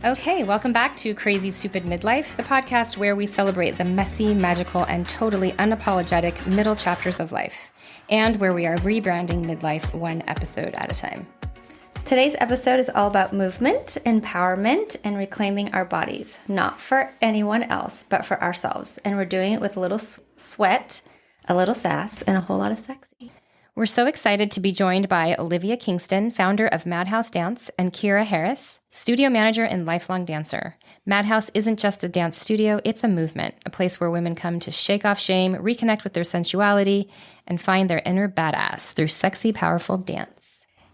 Okay, welcome back to Crazy Stupid Midlife, the podcast where we celebrate the messy, magical, and totally unapologetic middle chapters of life, and where we are rebranding midlife one episode at a time. Today's episode is all about movement, empowerment, and reclaiming our bodies, not for anyone else, but for ourselves. And we're doing it with a little sweat, a little sass, and a whole lot of sexy. We're so excited to be joined by Olivia Kingston, founder of Madhouse Dance, and Kira Hoerres, studio manager and lifelong dancer. Madhouse isn't just a dance studio, it's a movement, a place where women come to shake off shame, reconnect with their sensuality, and find their inner badass through sexy, powerful dance.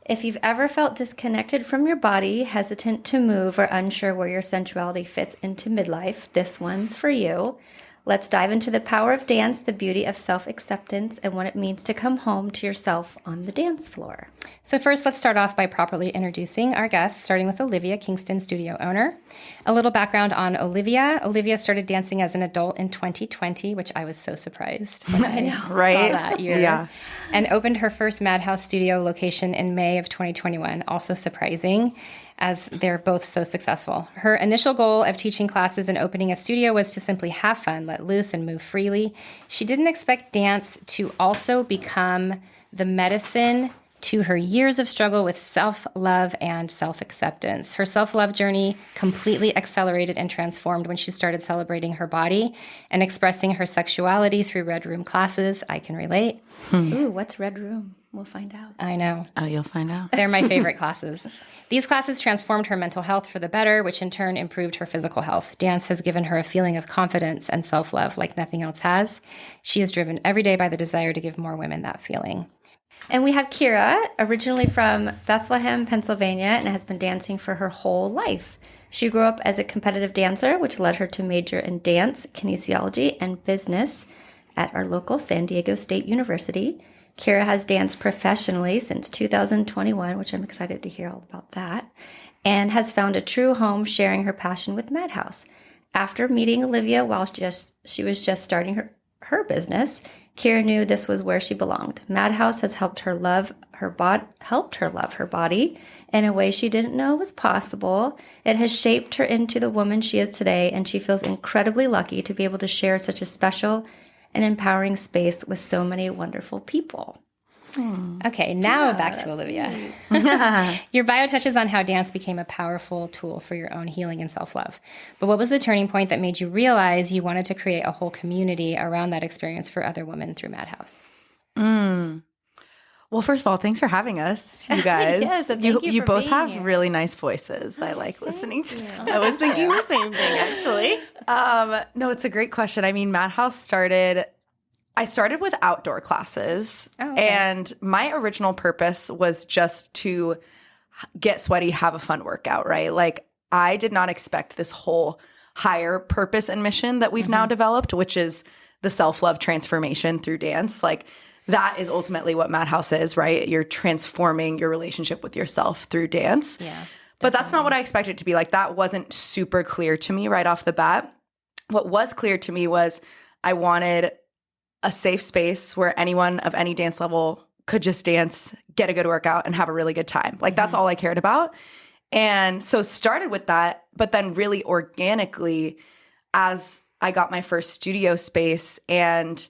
If you've ever felt disconnected from your body, hesitant to move, or unsure where your sensuality fits into midlife, this one's for you. Let's dive into the power of dance, the beauty of self-acceptance, and what it means to come home to yourself on the dance floor. So first, let's start off by properly introducing our guests, starting with Olivia Kingston, studio owner. A little background on Olivia. Olivia started dancing as an adult in 2020, which I was so surprised when I saw that year. Yeah. And opened her first Madhouse studio location in May of 2021, also surprising, as they're both so successful. Her initial goal of teaching classes and opening a studio was to simply have fun, let loose, and move freely. She didn't expect dance to also become the medicine to her years of struggle with self-love and self-acceptance. Her self-love journey completely accelerated and transformed when she started celebrating her body and expressing her sexuality through Redroom classes. I can relate. Ooh, what's Redroom? We'll find out. I know. Oh, you'll find out. They're my favorite classes. These classes transformed her mental health for the better, which in turn improved her physical health. Dance has given her a feeling of confidence and self-love like nothing else has. She is driven every day by the desire to give more women that feeling. And we have Kira, originally from Bethlehem, Pennsylvania, and has been dancing for her whole life. She grew up as a competitive dancer, which led her to major in dance, kinesiology, and business at our local San Diego State University. Kira has danced professionally since 2021, which I'm excited to hear all about that, and has found a true home sharing her passion with Madhouse. After meeting Olivia while she was just starting her business, Kira knew this was where she belonged. Madhouse has helped her love her body in a way she didn't know was possible. It has shaped her into the woman she is today, and she feels incredibly lucky to be able to share such a special and empowering space with so many wonderful people. Okay, now back to Olivia. Your bio touches on how dance became a powerful tool for your own healing and self-love. But what was the turning point that made you realize you wanted to create a whole community around that experience for other women through Madhouse? Well, first of all, thanks for having us, you guys. Yes, thank you for both being have here. really nice voices. I like listening to them. I was thinking the same thing, actually. No, it's a great question. I mean, Madhouse I started with outdoor classes, and my original purpose was just to get sweaty, have a fun workout, right? Like, I did not expect this whole higher purpose and mission that we've now developed, which is the self-love transformation through dance. Like, that is ultimately what Madhouse is, right? You're transforming your relationship with yourself through dance. Yeah. But that's not what I expected it to be. Like, that wasn't super clear to me right off the bat. What was clear to me was I wanted a safe space where anyone of any dance level could just dance, get a good workout, and have a really good time. Like, that's all I cared about. And so started with that, but then really organically as I got my first studio space. And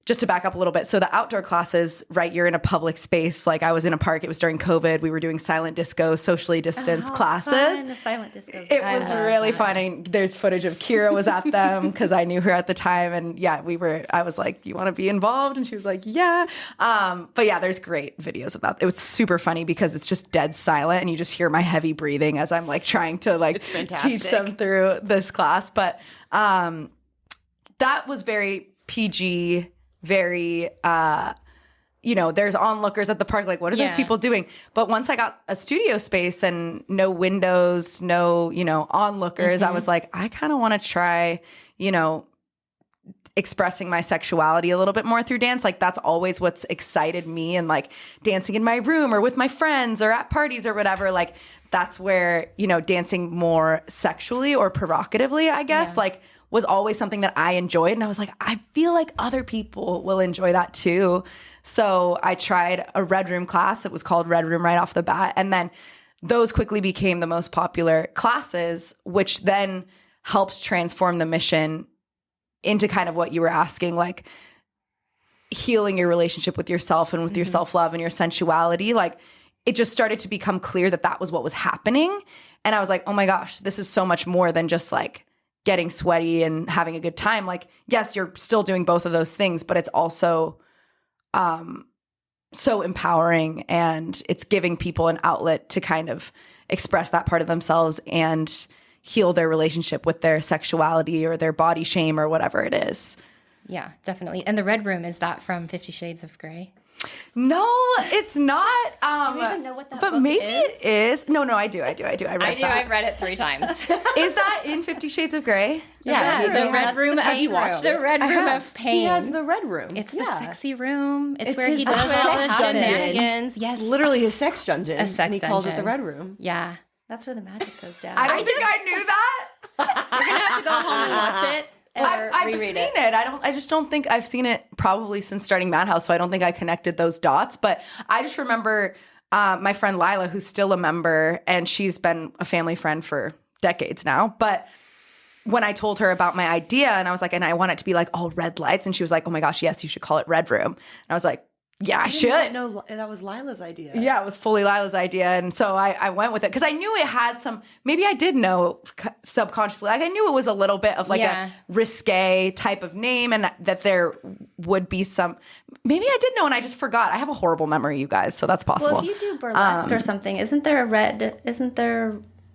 just to back up a little bit, so the outdoor classes, right, you're in a public space. Like, I was in a park. It was during COVID. We were doing silent disco, socially distanced classes. Fun, the silent disco. It was really fun. And there's footage of Kira was at them because I knew her at the time. And yeah, I was like, you want to be involved? And she was like, yeah. But yeah, there's great videos of that. It was super funny because it's just dead silent and you just hear my heavy breathing as I'm like trying to like teach them through this class. But that was very PG, very, there's onlookers at the park. Like, what are those people doing? But once I got a studio space and no windows, no, onlookers, I was like, I kind of want to try, expressing my sexuality a little bit more through dance. Like, that's always what's excited me, and like dancing in my room or with my friends or at parties or whatever. Like, that's where, dancing more sexually or provocatively, I guess, like, was always something that I enjoyed. And I was like, I feel like other people will enjoy that too. So I tried a Redroom class. It was called Redroom right off the bat. And then those quickly became the most popular classes, which then helps transform the mission into kind of what you were asking, like healing your relationship with yourself and with your self-love and your sensuality. Like it just started to become clear that that was what was happening. And I was like, oh my gosh, this is so much more than just like getting sweaty and having a good time. Like, yes, you're still doing both of those things, but it's also so empowering, and it's giving people an outlet to kind of express that part of themselves and heal their relationship with their sexuality or their body shame or whatever it is. Yeah, definitely. And the Red Room, is that from 50 Shades of Grey? No, it's not. Do you even know what that but book maybe is? it is. No, I do. I read that. I've read it 3 times. Is that in 50 Shades of Grey? Yeah, the Red Room of you watched the Red Room of Pain. He has the Red Room. It's the sexy room. It's where his he does all the sex dungeon. shenanigans. Yes. It's literally his sex dungeon. A sex and he calls it the dungeon. Red Room. Yeah. That's where the magic goes down. I don't think I knew that. You're gonna have to go home and watch it. I've seen it. I just don't think I've seen it probably since starting Madhouse, so I don't think I connected those dots. But I just remember my friend Lila, who's still a member, and she's been a family friend for decades now. But when I told her about my idea, and I was like, and I want it to be like all red lights, and she was like, oh my gosh, yes, you should call it Red Room. And I was like, yeah, I should. No, that was Lila's idea. Yeah, it was fully Lila's idea. And so I went with it because I knew it had some, maybe I did know subconsciously, like I knew it was a little bit of like a risque type of name, and that there would be some, maybe I did know and I just forgot. I have a horrible memory, you guys, so that's possible. Well, if you do burlesque or something,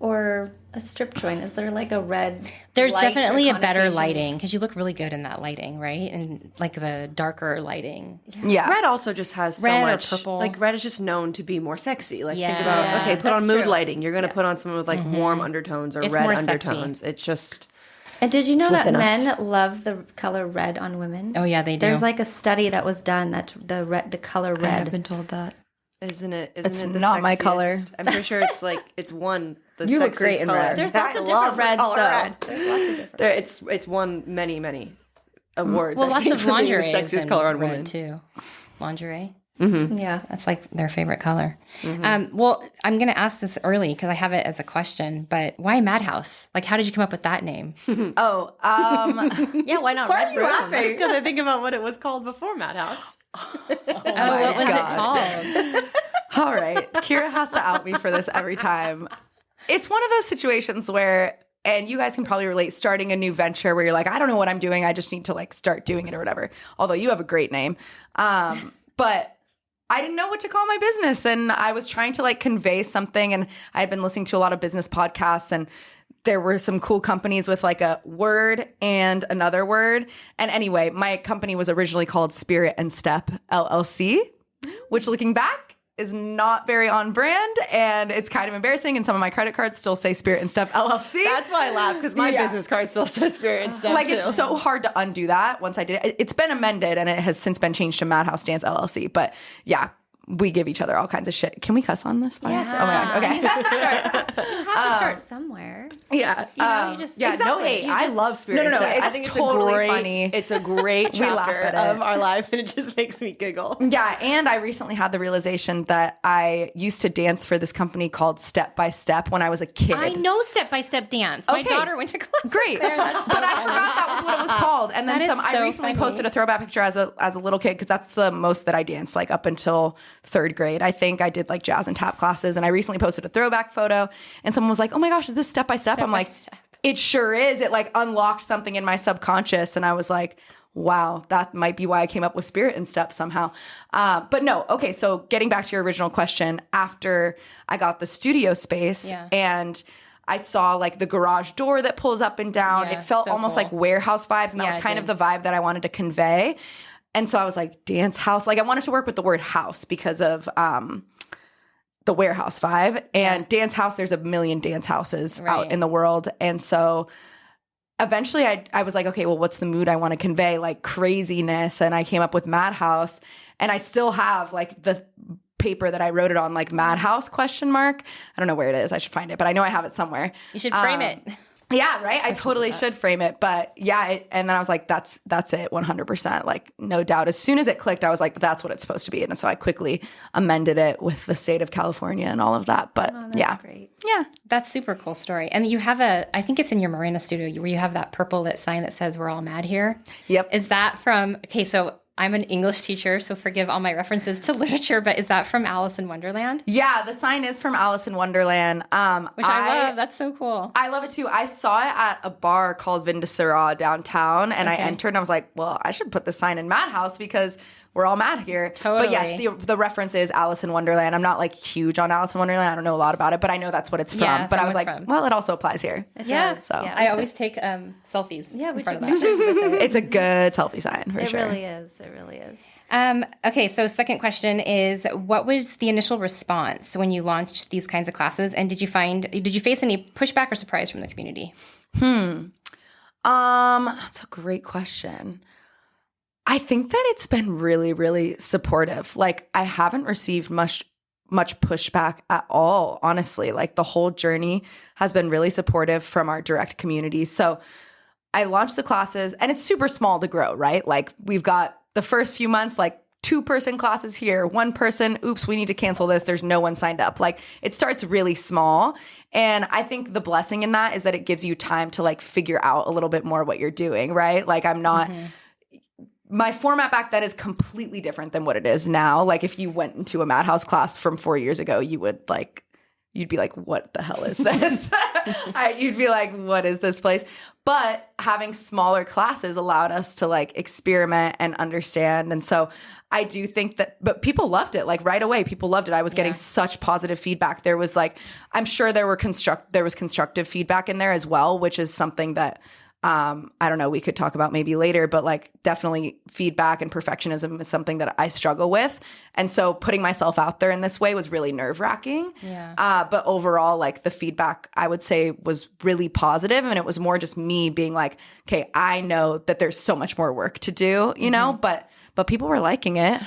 or a strip joint, is there like a red There's light definitely or a better connotation? lighting because you look really good in that lighting, right? And like the darker lighting. Yeah. Red also just has so Red or much. purple. Like red is just known to be more sexy. Like think Yeah. about okay, put on That's mood true. lighting. You're gonna put on someone with like warm undertones or It's red more sexy. undertones. It's just And did you know that within men us. love the color red on women? Oh, yeah, they do. There's like a study that was done that the color red. I've been told that. Isn't it? It's it the not my sexiest? color. I'm pretty sure it's like it's one. The You look sexiest great in color. red. There's I lots of love different the reds color though. red. There's lots of different. There, it's won many awards. Well, I lots think, of for being lingerie the is sexiest in color on red women. too. Lingerie. Yeah. That's like their favorite color. Well, I'm going to ask this early because I have it as a question, but why Madhouse? Like, how did you come up with that name? Oh, Yeah, why not why red are you room? laughing? Because I think about what it was called before Madhouse. What was God. it called? All right. Kira has to out me for this every time. It's one of those situations where, and you guys can probably relate, starting a new venture where you're like, I don't know what I'm doing. I just need to like start doing it or whatever. Although you have a great name. But I didn't know what to call my business. And I was trying to like convey something. And I had been listening to a lot of business podcasts, and there were some cool companies with like a word and another word. And anyway, my company was originally called Spirit and Step LLC, which looking back is not very on brand, and it's kind of embarrassing. And some of my credit cards still say Spirit and Step LLC. That's why I laugh because my Yeah. business card still says Spirit and stuff Like too. it's so hard to undo that once I did it. It's been amended and it has since been changed to Madhouse Dance LLC. But yeah, we give each other all kinds of shit. Can we cuss on this? Yeah. Oh my gosh. Okay. You have to start somewhere. Yeah. You know, you just Yeah, no, Exactly. hey, You I just- love Spirit. No, and Step. I it's think it's totally a great, funny. It's a great We laugh chapter at it. of our life, and it just makes me giggle. Yeah, and I recently had the realization that I used to dance for this company called Step by Step when I was a kid. I know Step by Step Dance. My Okay. daughter went to class. Great, but I forgot that was what it was called. And then That is some. I so recently funny. posted a throwback picture as a little kid because that's the most that I danced like up until 3rd grade. I think I did like jazz and tap classes, and I recently posted a throwback photo, and someone was like, "Oh my gosh, is this Step by Step?" Step I'm by like, Step. "It sure is." It like unlocked something in my subconscious, and I was like, wow, that might be why I came up with Spirit and Step somehow. But no, okay, so getting back to your original question, after I got the studio space and I saw like the garage door that pulls up and down, Yeah, it felt so almost cool. like warehouse vibes, and that Yeah, was it kind of did. the vibe that I wanted to convey. And so I was like, dance house. Like I wanted to work with the word house because of the warehouse vibe. And dance house, there's a million dance houses out Right. in the world. And so eventually I was like, okay, well, what's the mood I want to convey? Like craziness. And I came up with Madhouse, and I still have like the paper that I wrote it on, like Madhouse ? I don't know where it is. I should find it, but I know I have it somewhere. You should frame it. Yeah, right. I totally should frame it, but yeah. And then I was like, that's it, 100%. Like, no doubt. As soon as it clicked, I was like, that's what it's supposed to be. And so I quickly amended it with the state of California and all of that. But That's great. yeah, That's super cool story. And you have I think it's in your Marina studio where you have that purple lit sign that says "We're all mad here." Yep. Is that from? Okay, so I'm an English teacher, so forgive all my references to literature, but is that from Alice in Wonderland? Yeah, the sign is from Alice in Wonderland. Which I love. That's so cool. I love it too. I saw it at a bar called Vin de Syrah downtown, and I entered and I was like, well, I should put the sign in Madhouse because we're all mad here. Totally. But yes, the reference is Alice in Wonderland. I'm not like huge on Alice in Wonderland. I don't know a lot about it, but I know that's what it's from. Yeah, but I was like, from. well, it also applies here. Yeah. does. So I always take selfies. Yeah, we in front took of that. pictures with it. It's a good selfie sign for It sure. really is. It really is. Okay, so second question is, what was the initial response when you launched these kinds of classes, and did you face any pushback or surprise from the community? That's a great question. I think that it's been really, really supportive. Like, I haven't received much pushback at all, honestly. Like, the whole journey has been really supportive from our direct community. So I launched the classes, and it's super small to grow, right? Like, we've got the first few months, like 2-person classes here, 1 person, oops, we need to cancel this. There's no one signed up. Like, it starts really small. And I think the blessing in that is that it gives you time to like figure out a little bit more what you're doing, right? Like, I'm not, my format back then is completely different than what it is now. Like, if you went into a Madhouse class from 4 years ago, you'd be like, what the hell is this? You'd be like, what is this place? But having smaller classes allowed us to like experiment and understand. And so I do think but people loved it. Like, right away, people loved it. I was getting such positive feedback. There was like, I'm sure there was constructive feedback in there as well, which is something that I don't know, we could talk about maybe later, but like, definitely feedback and perfectionism is something that I struggle with. And so putting myself out there in this way was really nerve-wracking. Yeah. But overall, like, the feedback, I would say, was really positive. And it was more just me being like, okay, I know that there's so much more work to do, you know, but people were liking it.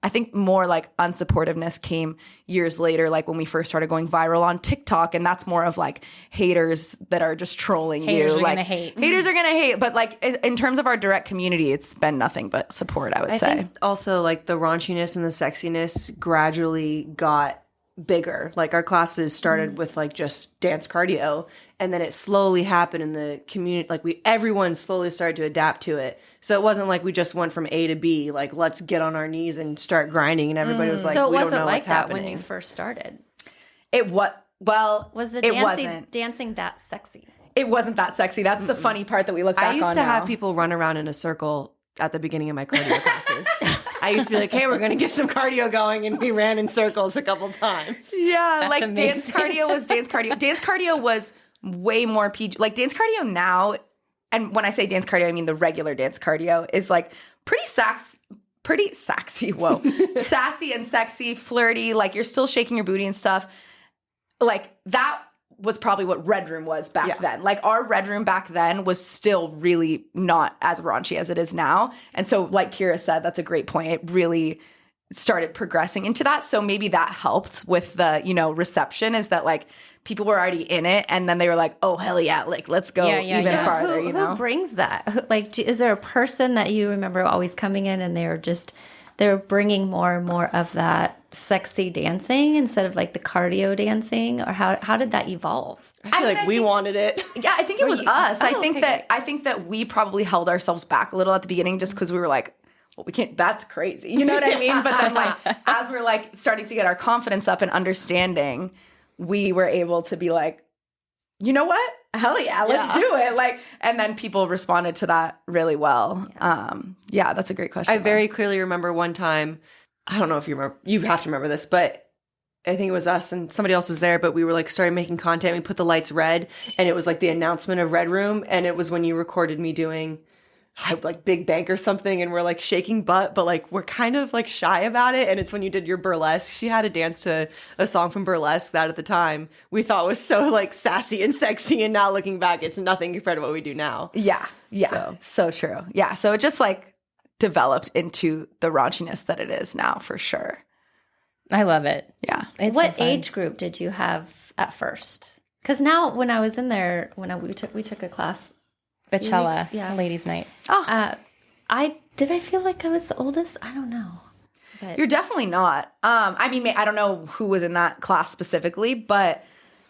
I think more like unsupportiveness came years later, like when we first started going viral on TikTok, and that's more of like haters that are just trolling Haters you. are Like, gonna hate. Haters are gonna hate, but like in terms of our direct community, it's been nothing but support, I would say. I think also like the raunchiness and the sexiness gradually got bigger. Like, our classes started with like just dance cardio, and then it slowly happened in the community. Like, everyone slowly started to adapt to it. So it wasn't like we just went from A to B, like, let's get on our knees and start grinding, and everybody was like, So it we don't wasn't know like what's that happening. when you first started. Was the it wasn't. dancing that sexy? It wasn't that sexy. That's the funny part that we look back on I used to now. have people run around in a circle at the beginning of my cardio classes. I used to be like, hey, we're going to get some cardio going. And we ran in circles a couple times. Yeah, That's like amazing. dance cardio was dance cardio. Dance cardio was way more PG. Like, dance cardio now, and when I say dance cardio, I mean the regular dance cardio, is like pretty sassy, whoa. Sassy and sexy, flirty, like you're still shaking your booty and stuff. Like, that was probably what Redroom was back then. Like, our Redroom back then was still really not as raunchy as it is now. And so, like Kira said, that's a great point. It really started progressing into that. So maybe that helped with the, reception, is that like people were already in it, and then they were like, oh, hell yeah, like, let's go even yeah. farther, Who brings that? Like, is there a person that you remember always coming in and they're bringing more and more of that sexy dancing instead of like the cardio dancing? Or how did that evolve? I feel like we wanted it. Yeah, I think it was us. Oh, I think that we probably held ourselves back a little at the beginning just because we were like, well, we can't, that's crazy. You know what I mean? But then like, as we're like starting to get our confidence up and understanding, we were able to be like, you know what? Hell yeah, let's do it. Like, and then people responded to that really well. Yeah, that's a great question. I very clearly remember one time, I don't know if you remember, you have to remember this, but I think it was us and somebody else was there, but we were like started making content. We put the lights red, and it was like the announcement of Redroom, and it was when you recorded me doing like Big Bank or something, and we're like shaking butt, but like we're kind of like shy about it. And it's when you did your burlesque. She had to dance to a song from burlesque that at the time we thought was so like sassy and sexy, and now looking back, it's nothing compared to what we do now. Yeah, so true. Yeah, so it just like developed into the raunchiness that it is now, for sure. I love it. Yeah. It's What so fun. age group did you have at first? Because now when I was in there, we took a class. Bachelor, Yeah. ladies' night. I feel like I was the oldest? I don't know. But You're definitely not. I mean, I don't know who was in that class specifically, but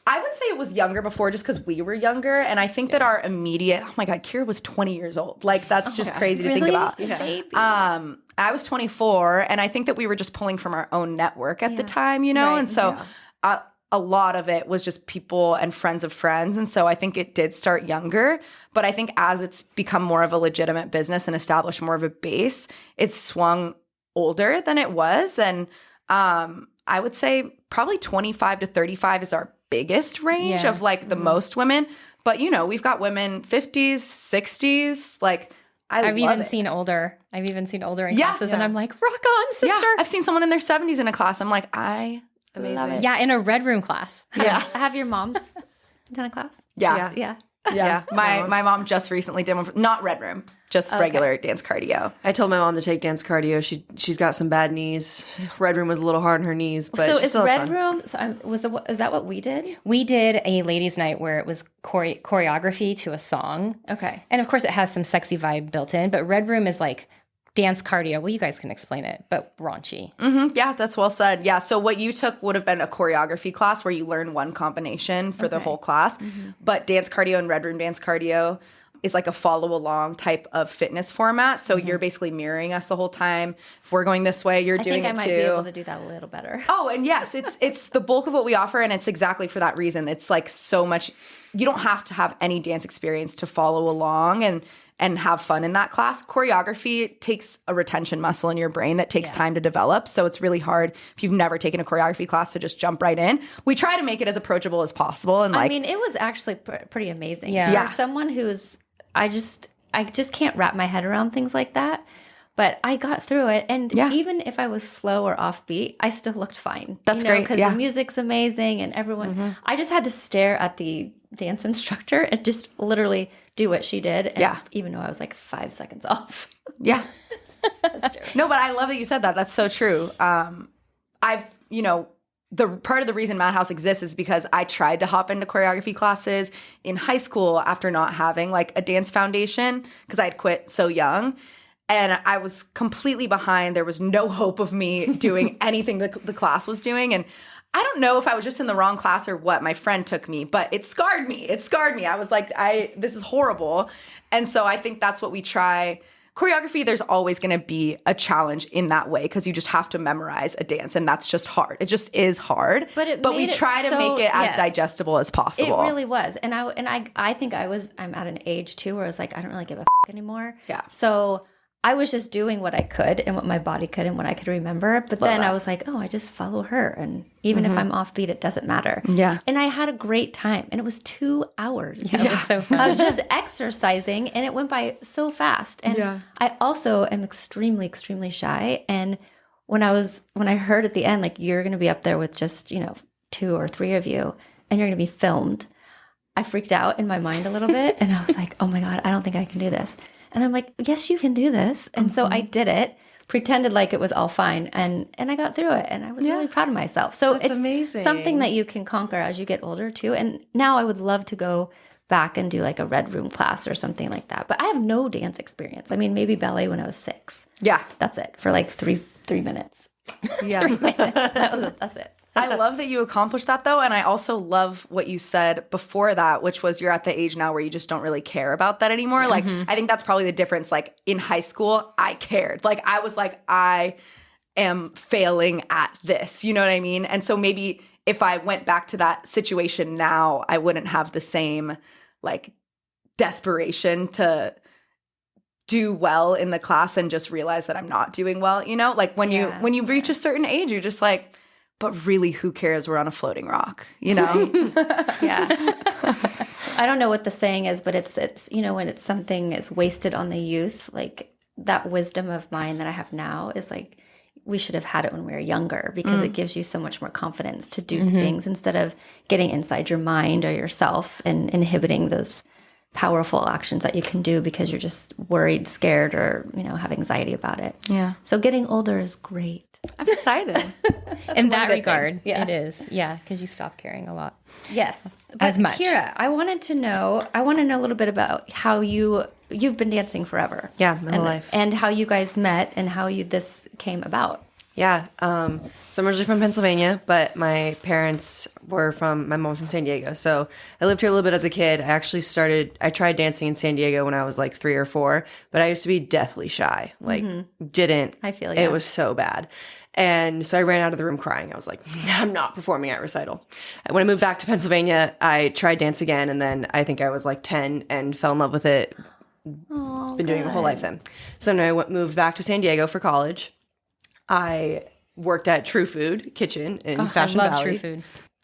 I would say it was younger before just because we were younger. And I think that our immediate, oh my God, Kira was 20 years old. Like, that's just crazy to think about. Baby. I was 24, and I think that we were just pulling from our own network at the time, you know? Right, And so a lot of it was just people and friends of friends. And so I think it did start younger. But I think as it's become more of a legitimate business and established more of a base, it's swung older than it was. And I would say probably 25 to 35 is our biggest range of like the most women. But, you know, we've got women 50s, 60s, like I've even seen older in classes, and I'm like, rock on, sister. Yeah, I've seen someone in their 70s in a class. I'm like, Amazing. love it. Yeah, in a red room class. Yeah. Have your moms done a class? Yeah. Yeah. Yeah. My mom just recently did one, not Red Room, just regular dance cardio. I told my mom to take dance cardio. She's got some bad knees. Red Room was a little hard on her knees, but So she is still had Red fun. Room? Is that what we did? We did a ladies' night where it was choreography to a song. Okay. And of course, it has some sexy vibe built in, but Red Room is like dance cardio. Well, you guys can explain it, but raunchy. Yeah, that's well said. Yeah. So what you took would have been a choreography class where you learn one combination for the whole class. But dance cardio and Red Room dance cardio is like a follow along type of fitness format. So you're basically mirroring us the whole time. If we're going this way, you're doing it too. I think I might be able to do that a little better. Oh, and yes, it's the bulk of what we offer, and it's exactly for that reason. It's like so much. You don't have to have any dance experience to follow along and have fun in that class. Choreography takes a retention muscle in your brain that takes time to develop. So it's really hard if you've never taken a choreography class to just jump right in. We try to make it as approachable as possible. And I mean, it was actually pretty amazing. Yeah. For someone who's, I just can't wrap my head around things like that. But I got through it. And even if I was slow or offbeat, I still looked fine. That's great. Because the music's amazing and everyone, I just had to stare at the dance instructor and just literally do what she did. And even though I was like 5 seconds off. Yeah. No, but I love that you said that. That's so true. The part of the reason Madhouse exists is because I tried to hop into choreography classes in high school after not having like a dance foundation because I had quit so young. And I was completely behind. There was no hope of me doing anything that the class was doing. And I don't know if I was just in the wrong class or what. My friend took me, but it scarred me. I was like, this is horrible. And so I think that's what we try. Choreography, there's always going to be a challenge in that way because you just have to memorize a dance, and that's just hard. It just is hard. But we try to make it as digestible as possible. It really was. And I think I'm at an age too where I was like, I don't really give a anymore. Yeah. So I was just doing what I could and what my body could and what I could remember. But then I was like, oh, I just follow her. And even if I'm offbeat, it doesn't matter. Yeah. And I had a great time. And it was 2 hours. Yeah, it was so fun. I was just exercising and it went by so fast. And I also am extremely, extremely shy. And when I heard at the end, like, you're going to be up there with just, 2 or 3 of you and you're going to be filmed, I freaked out in my mind a little bit. And I was like, oh my God, I don't think I can do this. And I'm like, yes, you can do this. And so I did it, pretended like it was all fine. And I got through it. And I was really proud of myself. So That's it's amazing. Something that you can conquer as you get older too. And now I would love to go back and do like a Red Room class or something like that. But I have no dance experience. I mean, maybe ballet when I was 6. Yeah. That's it for like three minutes. Yeah. 3 minutes. That's it. I love that you accomplished that, though. And I also love what you said before that, which was you're at the age now where you just don't really care about that anymore. Like, I think that's probably the difference. Like, in high school, I cared. Like, I was like, I am failing at this. You know what I mean? And so maybe if I went back to that situation now, I wouldn't have the same, like, desperation to do well in the class and just realize that I'm not doing well. You know, like when you reach a certain age, you're just like, but really, who cares? We're on a floating rock, you know? Yeah. I don't know what the saying is, but it's when it's something is wasted on the youth, like that wisdom of mine that I have now is like, we should have had it when we were younger because it gives you so much more confidence to do things instead of getting inside your mind or yourself and inhibiting those powerful actions that you can do because you're just worried, scared, or, have anxiety about it. Yeah. So getting older is great. I'm excited. In that good regard, thing. Yeah. it is. Yeah, because you stop caring a lot. Yes. As But much. Kira, I want to know a little bit about how you've been dancing forever. Yeah, my whole life. And how you guys met and how this came about. Yeah. So I'm originally from Pennsylvania, but my parents my mom's from San Diego. So I lived here a little bit as a kid. I tried dancing in San Diego when I was like 3 or 4, but I used to be deathly shy. Like, didn't. I feel It ya. was so bad. And so I ran out of the room crying. I was like, I'm not performing at recital. When I moved back to Pennsylvania, I tried dance again. And then I think I was like 10 and fell in love with it. Been doing it my whole life then. So then I moved back to San Diego for college. I worked at True Food Kitchen in Fashion I love Valley. True Food.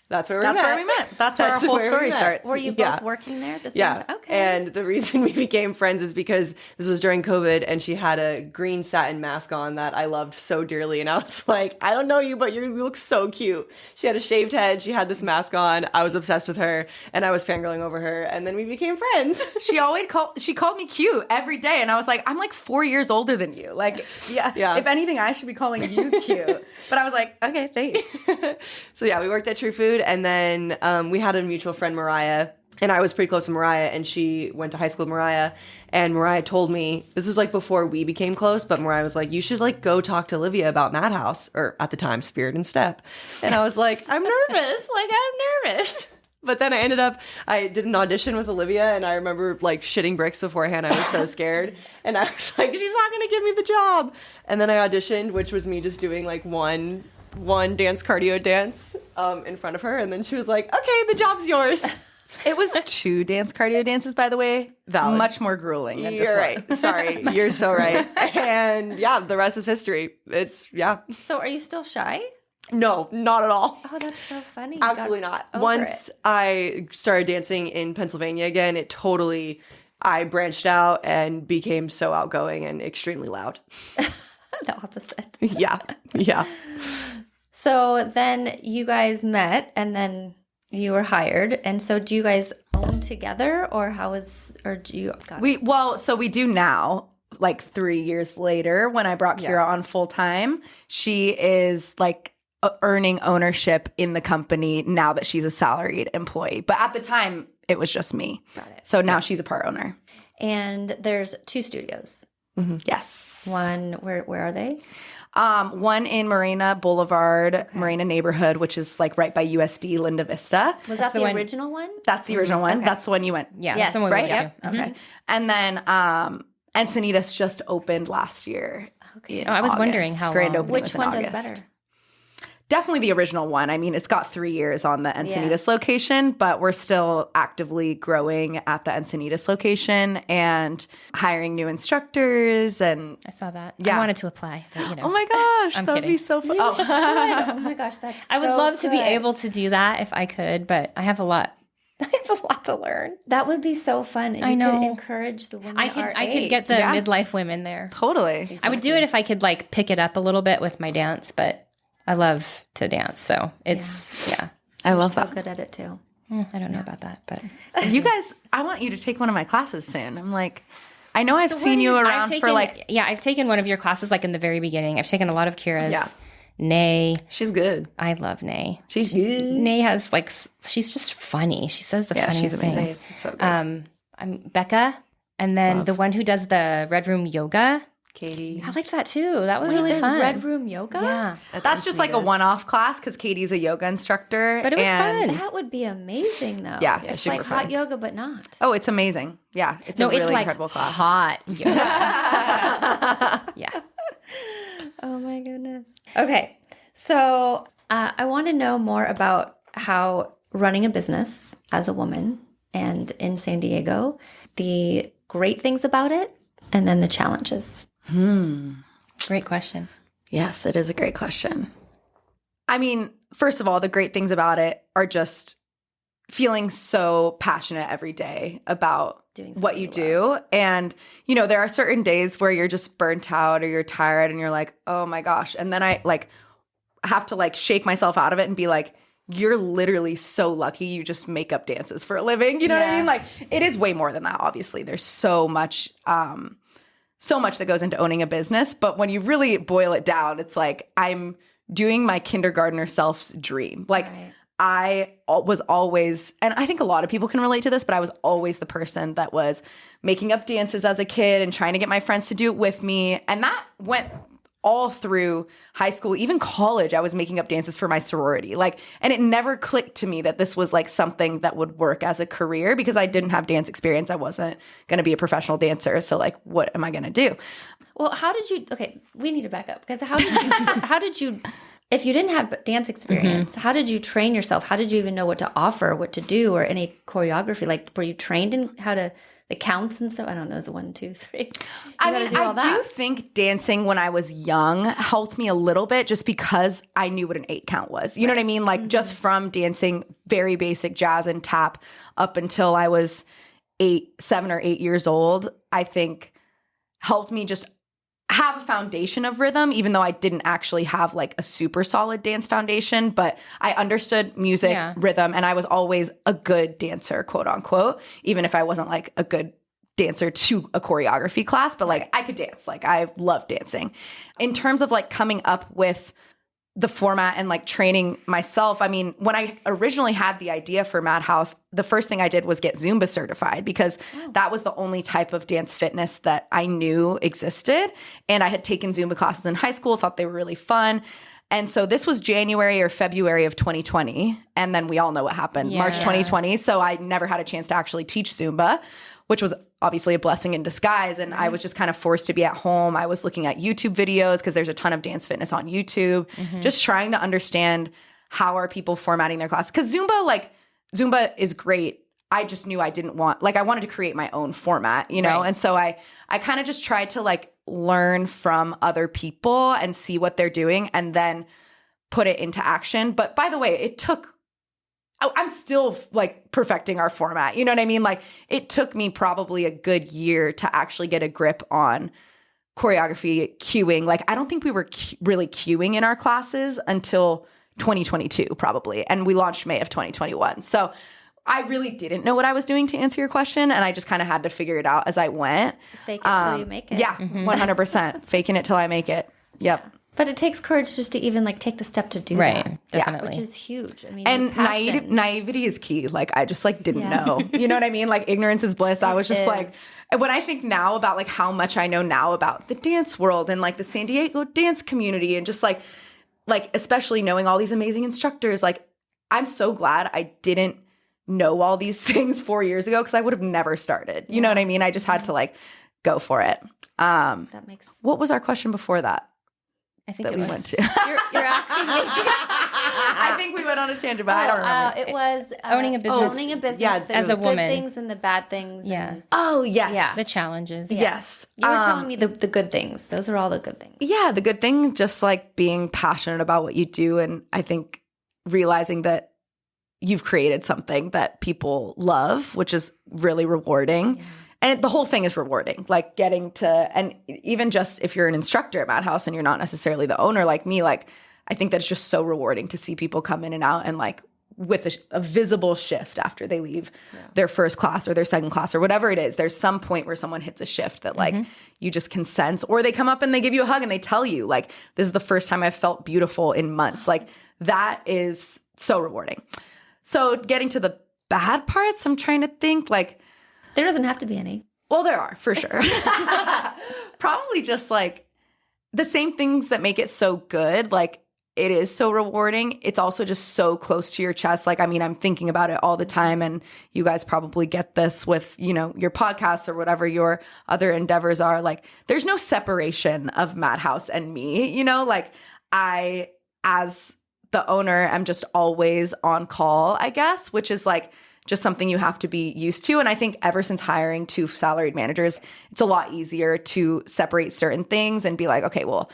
That's where That's where we met. That's where our whole where we story met. starts. Were you both Yeah. working there at the same Yeah. time? Okay. And the reason we became friends is because this was during COVID and she had a green satin mask on that I loved so dearly. And I was like, I don't know you, but you look so cute. She had a shaved head. She had this mask on. I was obsessed with her and I was fangirling over her. And then we became friends. She called me cute every day, and I was like, I'm like 4 years older than you. Like, yeah. If anything, I should be calling you cute. But I was like, okay, thanks. So yeah, we worked at True Food, and then we had a mutual friend, Mariah, and I was pretty close to Mariah, and she went to high school with Mariah, and Mariah told me, this was like before we became close, but Mariah was like, you should like go talk to Olivia about Madhouse, or at the time, Spirit and Step. And I was like, I'm nervous, I'm nervous. But then I did an audition with Olivia, and I remember like shitting bricks beforehand. I was so scared. And I was like, she's not going to give me the job. And then I auditioned, which was me just doing like one dance cardio dance in front of her. And then she was like, okay, the job's yours. It was 2 dance cardio dances, by the way. Valid. Much more grueling than You're just right. one. Sorry. You're so right. And yeah, the rest is history. So are you still shy? No, not at all. Oh, that's so funny. You Absolutely got not. over Once it. I started dancing in Pennsylvania again, I branched out and became so outgoing and extremely loud. The opposite. Yeah. Yeah. So then you guys met and then you were hired. And so do you guys own together or do you? So we do now. Like 3 years later, when I brought Kira on full time, she is like earning ownership in the company now that she's a salaried employee. But at the time, it was just me. Got it. So now she's a part owner. And there's 2 studios. Yes. One, where are they? One in Marina Boulevard, Marina neighborhood, which is like right by USD, Linda Vista. Was that the original one? That's the original one. Okay. That's the one you went. Yeah, Yes. that's the one we Right? went Yep. to. Okay. And then Encinitas just opened last year. Okay. in Oh, I was August. wondering how Grand long. opening Which was in one does August. better? Definitely the original one. I mean, it's got 3 years on the Encinitas location, but we're still actively growing at the Encinitas location and hiring new instructors. And I saw that. Yeah. I wanted to apply, but you know. oh my gosh, I'm that would kidding. be so fun. Oh. Oh my gosh, that's I would so love to be good. able to do that if I could, but I have a lot. I have a lot to learn. That would be so fun. And I you know. could encourage the women I could our age. get the Yeah. midlife women there. Totally. I would do it if I could like pick it up a little bit with my dance, but I love to dance, so it's I love so that. good at it too. I don't know about that, but You guys, I want you to take one of my classes soon. I'm like, I know I've So seen you around I've for taken- like, I've taken one of your classes like in the very beginning. I've taken a lot of Kira's. Yeah. Nay, She's good. I love Nay. She's good. Nay has like she's just funny. She says the funniest she's amazing. things. She's so good. I'm Becca, and then the one who does the Redroom yoga. Katie. I liked that too. That was Wait, really there's fun. Red Room Yoga? Yeah, that's just like a one-off class because Katie's a yoga instructor. But it was and- fun. That would be amazing though. Yeah, It's super like fun. hot yoga, but not. Oh, it's amazing. Yeah, it's no, a really it's like incredible class. hot yoga. Yeah. Oh my goodness. Okay. So I want to know more about how running a business as a woman and in San Diego, the great things about it, and then the challenges. Great question. Yes, it is a great question. I mean, first of all, the great things about it are just feeling so passionate every day about Doing what something you you do. And, you know, there are certain days where you're just burnt out or you're tired and you're like, oh my gosh. And then I like have to like shake myself out of it and be like, you're literally so lucky you just make up dances for a living. You know what I Yeah. mean? Like it is way more than that, obviously. There's so much so much that goes into owning a business. But when you really boil it down, it's like I'm doing my kindergartner self's dream. Like I was always, and I think a lot of people can relate to this, but I was always the person that was making up dances as a kid and trying to get my friends to do it with me. And that went all through high school, even college. I was making up dances for my sorority. Like, and it never clicked to me that this was like something that would work as a career because I didn't have dance experience. I wasn't going to be a professional dancer. So like, what am I going to do? Well, how did you, okay, we need to back up because how did you, if you didn't have dance experience, how did you train yourself? How did you even know what to offer, what to do, or any choreography? Like, were you trained in how to, the counts and stuff? I don't know. Is it 1, 2, 3? I do think dancing when I was young helped me a little bit just because I knew what an 8 count was. You know what I mean? Like just from dancing very basic jazz and tap up until I was 7 or 8 years old, I think helped me just have a foundation of rhythm, even though I didn't actually have like a super solid dance foundation, but I understood music, rhythm, and I was always a good dancer, quote unquote, even if I wasn't like a good dancer to a choreography class, but like I could dance. Like I love dancing. In terms of like coming up with the format and like training myself, I mean, when I originally had the idea for Madhouse, the first thing I did was get Zumba certified because that was the only type of dance fitness that I knew existed. And I had taken Zumba classes in high school, thought they were really fun. And so this was January or February of 2020. And then we all know what happened, March 2020. So I never had a chance to actually teach Zumba, which was obviously a blessing in disguise. And I was just kind of forced to be at home. I was looking at YouTube videos because there's a ton of dance fitness on YouTube, just trying to understand how are people formatting their class. Because Zumba is great. I just knew I didn't want, like I wanted to create my own format, you know? And so I kind of just tried to like learn from other people and see what they're doing and then put it into action. But by the way, I'm still like perfecting our format. You know what I mean? Like it took me probably a good year to actually get a grip on choreography, cueing. Like I don't think we were really cueing in our classes until 2022 probably. And we launched May of 2021. So I really didn't know what I was doing, to answer your question. And I just kind of had to figure it out as I went. Fake it till you make it. Yeah, 100%. Faking it till I make it. Yep. Yeah. But it takes courage just to even like take the step to do that. Definitely. Which is huge. I mean, and naivety is key. Like I just like didn't know. You know what I mean? Like ignorance is bliss. I was just like, when I think now about like how much I know now about the dance world and like the San Diego dance community and just like especially knowing all these amazing instructors, like I'm so glad I didn't know all these things 4 years ago because I would have never started. You know what I mean? I just had to like go for it. That makes. What was our question before that? I think that we went to. You're asking me. I think we went on a tangent, but I don't remember. It was owning a business. Owning a business. Yeah, as a woman. The good things and the bad things. Yeah. And, Oh, yes. Yeah. The challenges. Yes. you were telling me the good things. Those are all the good things. Yeah, the good thing, just like being passionate about what you do. And I think realizing that you've created something that people love, which is really rewarding. Yeah. And the whole thing is rewarding, like getting to, and even just if you're an instructor at Madhouse and you're not necessarily the owner like me, like I think that's just so rewarding to see people come in and out and like with a visible shift after they leave their first class or their second class or whatever it is. There's some point where someone hits a shift that like you just can sense, or they come up and they give you a hug and they tell you like, this is the first time I've felt beautiful in months. Like that is so rewarding. So getting to the bad parts, I'm trying to think like, there doesn't have to be any. Well, there are, for sure. Probably just like the same things that make it so good. Like it is so rewarding. It's also just so close to your chest. Like, I mean, I'm thinking about it all the time. And you guys probably get this with, you know, your podcasts or whatever your other endeavors are. Like there's no separation of Madhouse and me, you know, like I, as the owner, am just always on call, I guess, which is like, just something you have to be used to. And I think ever since hiring 2 salaried managers, it's a lot easier to separate certain things and be like, okay, well,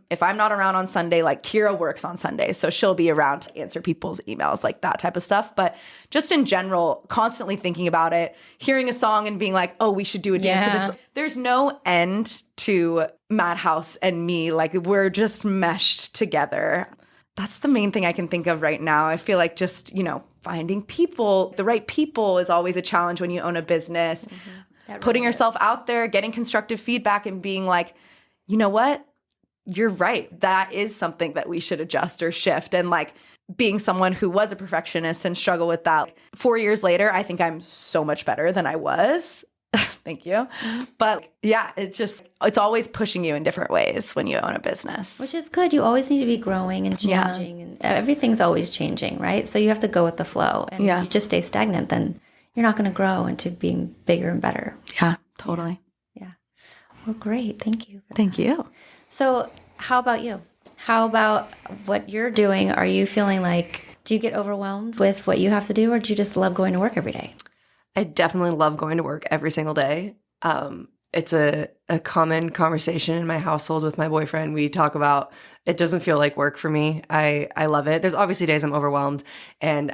if I'm not around on Sunday, like Kira works on Sunday, so she'll be around to answer people's emails, like that type of stuff. But just in general, constantly thinking about it, hearing a song and being like, oh, we should do a dance to this. There's no end to Madhouse and me. Like we're just meshed together. That's the main thing I can think of right now. I feel like just, you know, finding people, the right people is always a challenge when you own a business. That putting really yourself is. out there, getting constructive feedback and being like, you know what? You're right. That is something that we should adjust or shift. And like being someone who was a perfectionist and struggled with that, like, 4 years later, I think I'm so much better than I was. Thank you. But yeah, it's always pushing you in different ways when you own a business. Which is good. You always need to be growing and Yeah. changing, and everything's always changing, right? So you have to go with the flow. And Yeah. if you just stay stagnant, then you're not going to grow into being bigger and better. Yeah, totally. Yeah. Well, great. Thank you. Thank you. So, how about you? How about what you're doing? Are you feeling like, do you get overwhelmed with what you have to do, or do you just love going to work every day? I definitely love going to work every single day. It's a common conversation in my household with my boyfriend. We talk about it doesn't feel like work for me. I love it. There's obviously days I'm overwhelmed. And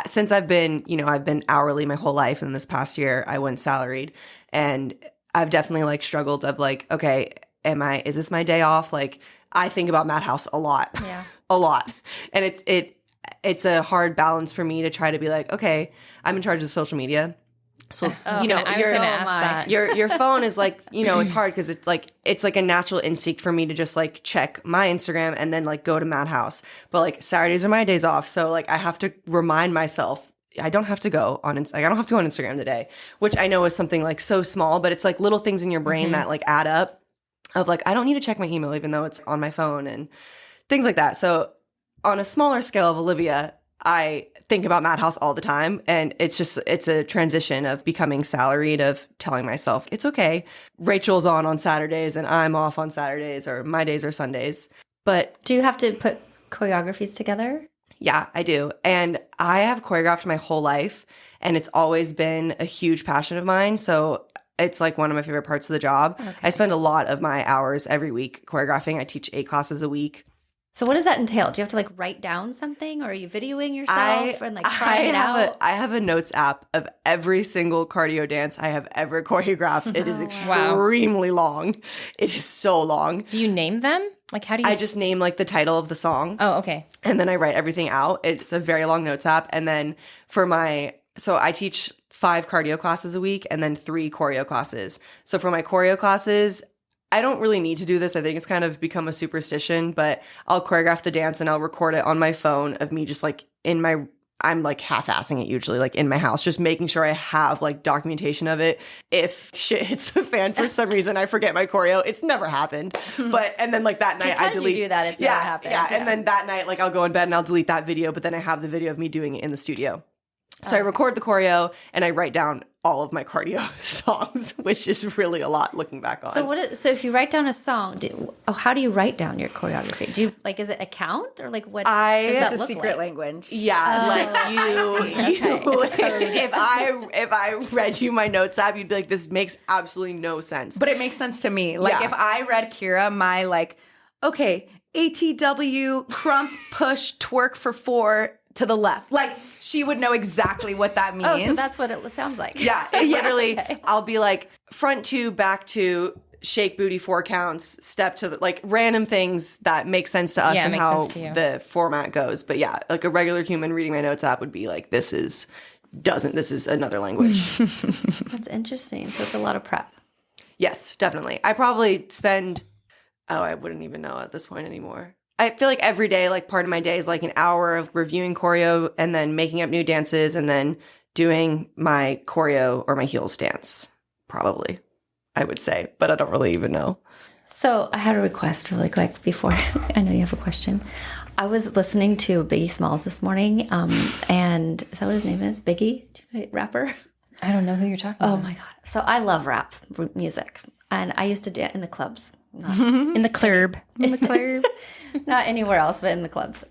since I've been hourly my whole life, and this past year I went salaried, and I've definitely like struggled of like, okay, is this my day off? Like I think about Madhouse a lot, a lot. And it's a hard balance for me to try to be like, okay, I'm in charge of social media. So, I was gonna ask that. your phone is like, it's hard because it's like a natural instinct for me to just like check my Instagram and then like go to Madhouse. But like Saturdays are my days off. So like I have to remind myself I don't have to go on Instagram today, which I know is something like so small, but it's like little things in your brain that like add up of like, I don't need to check my email even though it's on my phone and things like that. So on a smaller scale of Olivia, I think about Madhouse all the time, and it's a transition of becoming salaried, of telling myself it's okay. Rachel's on Saturdays and I'm off on Saturdays, or my days are Sundays. But Do you have to put choreographies together? yeah, I do. And I have choreographed my whole life, and it's always been a huge passion of mine. So it's like one of my favorite parts of the job. Okay. I spend a lot of my hours every week choreographing. I teach 8 classes a week. So what does that entail? Do you have to like write down something, or are you videoing yourself and like trying it out? I have a notes app of every single cardio dance I have ever choreographed. It is extremely long. It is so long. Do you name them? Like, how do you? I just name like the title of the song. Oh, okay. And then I write everything out. It's a very long notes app. And then so I teach 5 cardio classes a week and then 3 choreo classes. So for my choreo classes, I don't really need to do this. I think it's kind of become a superstition, but I'll choreograph the dance and I'll record it on my phone of me just like I'm like half-assing it usually, like in my house, just making sure I have like documentation of it. If shit hits the fan for some reason, I forget my choreo. It's never happened. And then like that night I delete. You do that, it's never happened. Yeah. And then that night, like I'll go in bed and I'll delete that video, but then I have the video of me doing it in the studio. So I record the choreo and I write down all of my cardio songs, which is really a lot looking back on. So if you write down a song, how do you write down your choreography? Do you like, is it a count, or like what does that It's a look secret like? language. Yeah, Okay. if I read you my notes app, you'd be like, this makes absolutely no sense. But it makes sense to me. Like Yeah. if I read Kira, my like, okay, ATW, crump, push, twerk for 4 to the left. Like she would know exactly what that means. Oh, so that's what it sounds like. Yeah, literally, I'll be like front 2, back 2, shake booty 4 counts, step to the, like random things that make sense to us Yeah, it and makes how sense to you. the format goes. But yeah, like a regular human reading my notes app would be like, this is another language. That's interesting. So it's a lot of prep. Yes, definitely. I probably spend, I wouldn't even know at this point anymore. I feel like every day, like part of my day is like an hour of reviewing choreo and then making up new dances and then doing my choreo or my heels dance, probably, I would say, but I don't really even know. So I had a request really quick before I know you have a question. I was listening to Biggie Smalls this morning, and is that what his name is? Biggie? Rapper? I don't know who you're talking Oh about. my God. So I love rap music, and I used to dance in the clubs. In the club. In the clubs. Not anywhere else, but in the clubs.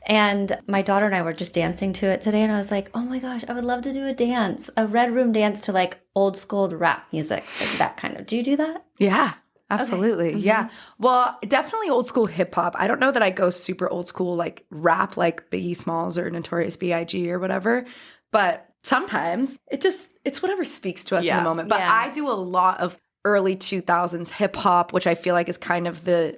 And my daughter and I were just dancing to it today, and I was like, oh my gosh, I would love to do a Redroom dance to like old school rap music, like that kind of. Do you do that? Yeah, absolutely. Yeah. Well, definitely old school hip hop. I don't know that I go super old school like rap like Biggie Smalls or Notorious B.I.G. or whatever, but sometimes it's whatever speaks to us in the moment. But I do a lot of early 2000s hip hop, which I feel like is kind of the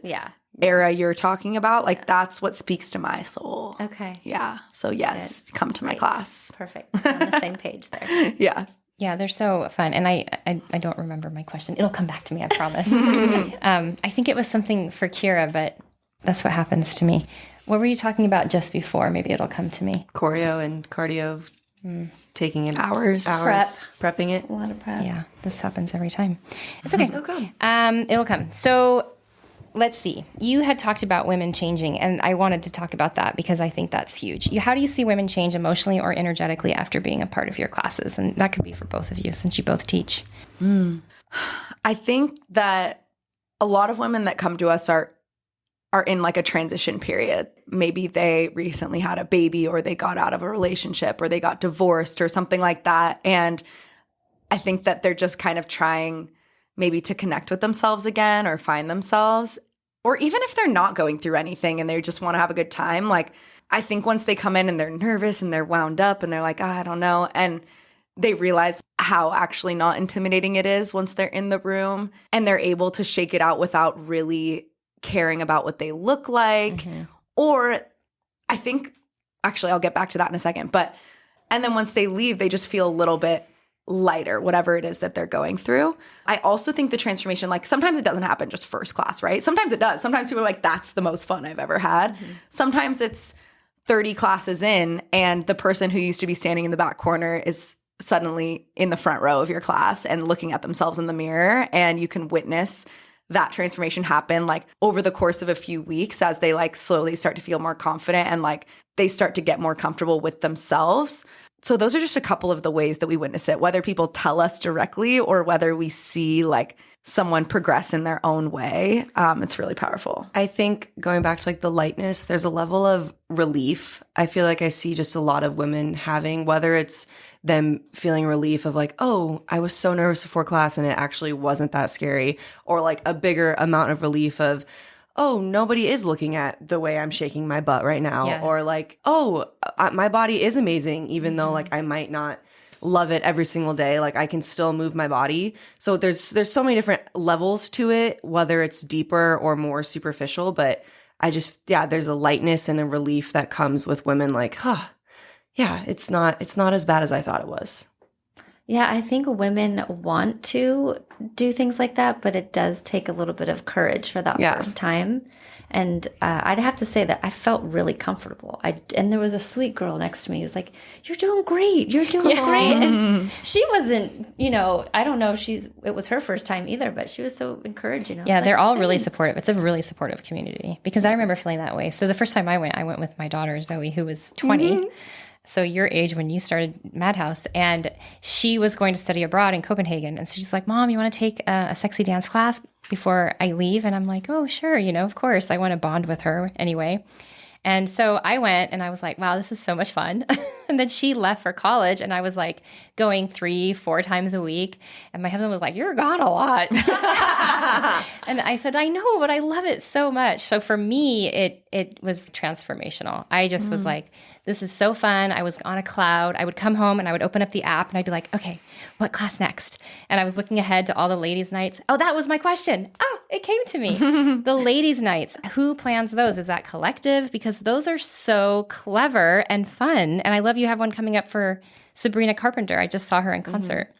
era you're talking about. Like that's what speaks to my soul. Okay. Yeah. So yes, come to my class. Perfect. On the same page there. Yeah. Yeah, they're so fun. And I don't remember my question. It'll come back to me, I promise. I think it was something for Kira, but that's what happens to me. What were you talking about just before? Maybe it'll come to me. Choreo and cardio, taking in Hours. prepping it. A lot of prep. Yeah, this happens every time. It's okay. It'll come. It'll come. So let's see. You had talked about women changing, and I wanted to talk about that because I think that's huge. How do you see women change emotionally or energetically after being a part of your classes? And that could be for both of you since you both teach. I think that a lot of women that come to us are in like a transition period. Maybe they recently had a baby, or they got out of a relationship, or they got divorced or something like that. And I think that they're just kind of trying maybe to connect with themselves again or find themselves. Or even if they're not going through anything and they just want to have a good time, like I think once they come in and they're nervous and they're wound up and they're like, I don't know, and they realize how actually not intimidating it is once they're in the room, and they're able to shake it out without really caring about what they look like. Or I think, actually, I'll get back to that in a second. And then once they leave, they just feel a little bit lighter, whatever it is that they're going through. I also think the transformation, like sometimes it doesn't happen just first class, right? Sometimes it does. Sometimes people are like, that's the most fun I've ever had. Sometimes it's 30 classes in and the person who used to be standing in the back corner is suddenly in the front row of your class and looking at themselves in the mirror, and you can witness that transformation happen like over the course of a few weeks as they like slowly start to feel more confident and like they start to get more comfortable with themselves. So those are just a couple of the ways that we witness it, whether people tell us directly or whether we see like someone progress in their own way. It's really powerful. I think going back to like the lightness, there's a level of relief. I feel like I see just a lot of women having, whether it's them feeling relief of like, oh, I was so nervous before class and it actually wasn't that scary, or like a bigger amount of relief of, oh, nobody is looking at the way I'm shaking my butt right now. Yeah. Or like, oh, my body is amazing, even though like I might not love it every single day. Like I can still move my body. So there's so many different levels to it, whether it's deeper or more superficial. But I just, there's a lightness and a relief that comes with women like, it's not as bad as I thought it was. Yeah, I think women want to do things like that, but it does take a little bit of courage for that first time. And I'd have to say that I felt really comfortable. And there was a sweet girl next to me who was like, "You're doing great. You're doing great." And she wasn't, I don't know if it was her first time either, but she was so encouraging. Yeah, they're all really supportive. It's a really supportive community because I remember feeling that way. So the first time I went with my daughter, Zoe, who was 20. So your age when you started Madhouse, and she was going to study abroad in Copenhagen. And so she's like, "Mom, you want to take a sexy dance class before I leave?" And I'm like, "Oh, sure. Of course. I want to bond with her anyway." And so I went and I was like, wow, this is so much fun. And then she left for college and I was like going 3-4 times a week. And my husband was like, "You're gone a lot." And I said, "I know, but I love it so much." So for me, it was transformational. I just was like, this is so fun. I was on a cloud. I would come home and I would open up the app and I'd be like, okay, what class next? And I was looking ahead to all the ladies' nights. Oh, that was my question. Oh, it came to me. The ladies' nights, who plans those? Is that collective? Because those are so clever and fun. And I love you have one coming up for Sabrina Carpenter. I just saw her in concert.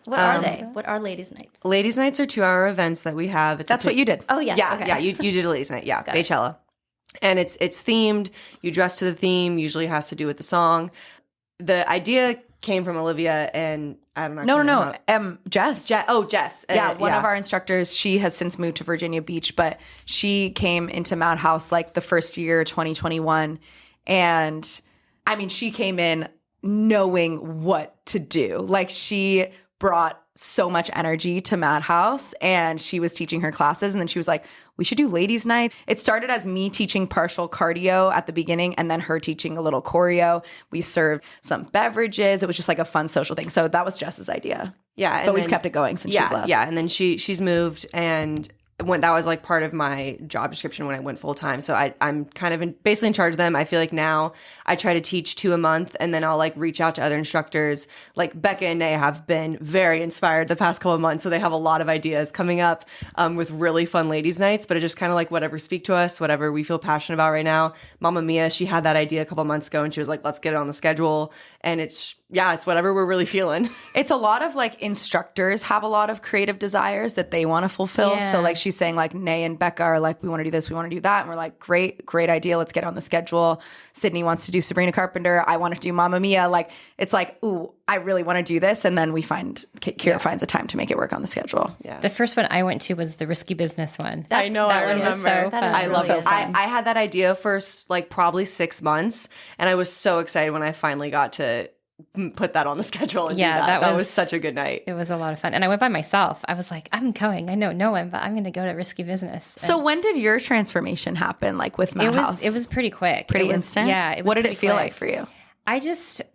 What are they? What are ladies' nights? Ladies' nights are 2-hour events that we have. That's what you did. Oh, yes. Yeah, okay. yeah. You did a ladies' night. Yeah, Beychella. And it's themed. You dress to the theme. Usually has to do with the song. The idea came from Olivia and I don't know. No. Jess. Jess. One of our instructors, she has since moved to Virginia Beach, but she came into Madhouse like the first year, 2021. And I mean, she came in knowing what to do. Like she brought so much energy to Madhouse and she was teaching her classes. And then she was like, we should do ladies' night. It started as me teaching partial cardio at the beginning and then her teaching a little choreo. We served some beverages. It was just like a fun social thing. So that was Jess's idea. Yeah. But we've kept it going since she's left. Yeah. And then she's moved and that was like part of my job description when I went full time. So I'm kind of basically in charge of them. I feel like now I try to teach 2 a month and then I'll like reach out to other instructors. Like Becca and Nay have been very inspired the past couple of months. So they have a lot of ideas coming up with really fun ladies' nights, but it just kind of like whatever speak to us, whatever we feel passionate about right now. Mama Mia, she had that idea a couple of months ago and she was like, let's get it on the schedule. And yeah, it's whatever we're really feeling. It's a lot of like instructors have a lot of creative desires that they want to fulfill. Yeah. So like she's saying like Nay and Becca are like, we want to do this, we want to do that. And we're like, great idea. Let's get on the schedule. Sydney wants to do Sabrina Carpenter. I want to do Mamma Mia. Like it's like, ooh, I really want to do this. And then we find Kira finds a time to make it work on the schedule. Yeah. The first one I went to was the Risky Business one. I know, that I one was remember. so fun. That is I love really it. fun. I had that idea for like probably 6 months, and I was so excited when I finally got to put that on the schedule and Yeah, do that. that That was was such a good night. It was a lot of fun. And I went by myself. I was like, I'm going. I know no one, but I'm going to go to Risky Business. So when did your transformation happen? Like with it Madhouse? was pretty quick. pretty It was, instant. Yeah. It was what did it pretty feel quick. like for you?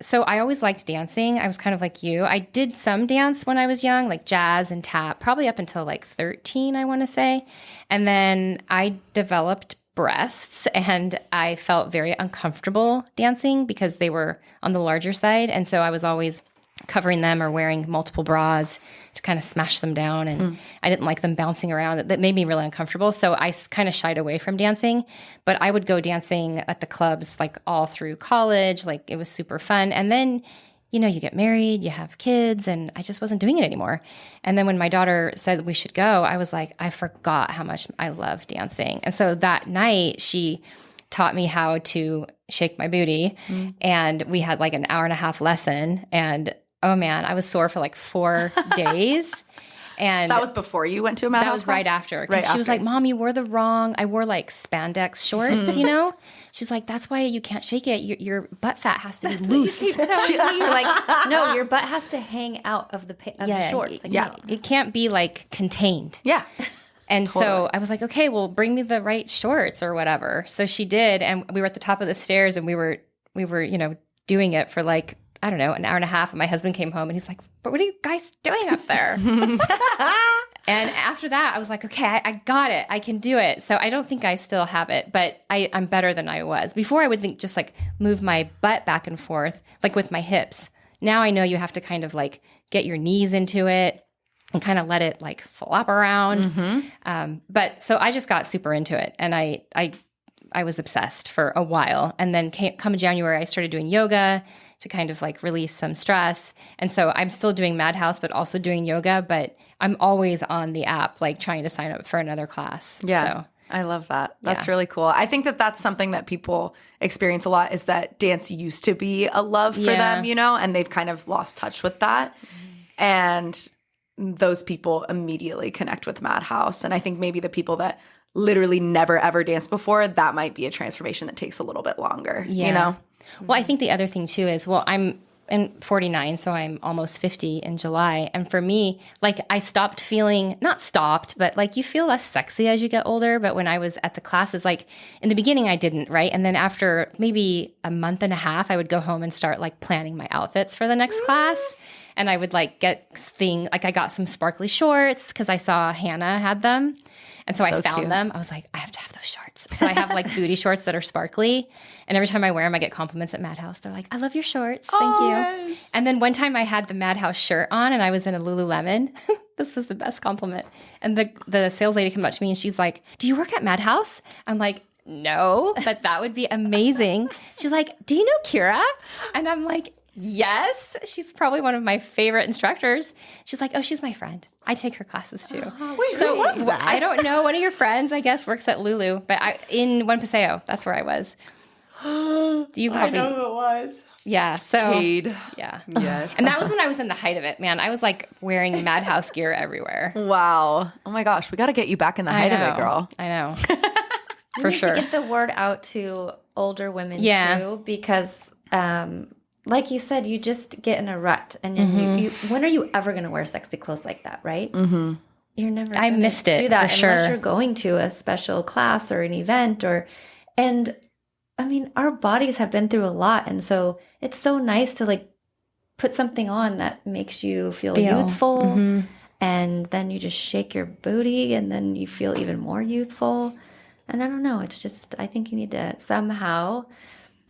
So I always liked dancing. I was kind of like you. I did some dance when I was young, like jazz and tap, probably up until like 13, I want to say. And then I developed breasts and I felt very uncomfortable dancing because they were on the larger side. And so I was always covering them or wearing multiple bras to kind of smash them down. And I didn't like them bouncing around. That made me really uncomfortable. So I kind of shied away from dancing. But I would go dancing at the clubs like all through college. Like it was super fun. And then, you know, you get married, you have kids, and I just wasn't doing it anymore. And then when my daughter said we should go, I was like, I forgot how much I love dancing. And so that night she taught me how to shake my booty. And we had like an hour and a half lesson. And oh man, I was sore for like 4 days. And That was before you went to a Madhouse that was class? right after. 'Cause she was like, Mom, you wore the wrong, I wore like spandex shorts, you know? She's like, that's why you can't shake it. Your butt fat has to be loose. You're like, no, your butt has to hang out of the shorts. Like, Yeah. It can't be like contained. Yeah. And so I was like, okay, well, bring me the right shorts or whatever. So she did. And we were at the top of the stairs and we were, you know, doing it for like, I don't know, an hour and a half. And my husband came home and he's like, but what are you guys doing up there? And after that, I was like, okay, I got it. I can do it. So I don't think I still have it, but I'm better than I was. Before I would think just like move my butt back and forth, like with my hips. Now I know you have to kind of like get your knees into it and kind of let it like flop around. But so I just got super into it. And I was obsessed for a while. And then come January, I started doing yoga to kind of like release some stress. And so I'm still doing Madhouse, but also doing yoga. But I'm always on the app, like trying to sign up for another class. Yeah. So, I love that. That's Yeah. really cool. I think that that's something that people experience a lot is that dance used to be a love for Yeah. them, you know, and they've kind of lost touch with that. And those people immediately connect with Madhouse. And I think maybe the people that literally never ever danced before, that might be a transformation that takes a little bit longer, you know? Well, I think the other thing too is, I'm 49, so I'm almost 50 in July. And for me, like I stopped feeling, not stopped, but like you feel less sexy as you get older. But when I was at the classes, like in the beginning, I didn't, right? And then after maybe a month and a half, I would go home and start like planning my outfits for the next class. And I would like get like I got some sparkly shorts because I saw Hannah had them. And so I found cute. them. I was like, I have to have those shorts. So I have like booty shorts that are sparkly. And every time I wear them, I get compliments at Madhouse. They're like, I love your shorts. Thank you. Yes. And then one time I had the Madhouse shirt on and I was in a Lululemon. This was the best compliment. And the sales lady came up to me and she's like, do you work at Madhouse? I'm like, no, but that would be amazing. She's like, do you know Kira? And I'm like, yes. She's probably one of my favorite instructors. She's like, oh, she's my friend. I take her classes too. Wait, who was that? I don't know. One of your friends, I guess, works at Lulu, but in One Paseo, that's where I was. Do you probably? I know who it was. Yeah. So Cade. yeah. Yes. And that was when I was in the height of it, man. I was like wearing Madhouse gear everywhere. Wow. Oh my gosh. We got to get you back in the height of it, girl. I know. We For need sure. to get the word out to older women Yeah. too, because like you said, you just get in a rut, and then you when are you ever going to wear sexy clothes like that, right? Mm-hmm. You're never. I gonna missed it, do that for unless sure. you're going to a special class or an event, and I mean, our bodies have been through a lot, and so it's so nice to like put something on that makes you feel youthful, and then you just shake your booty, and then you feel even more youthful. And I don't know, it's just, I think you need to somehow,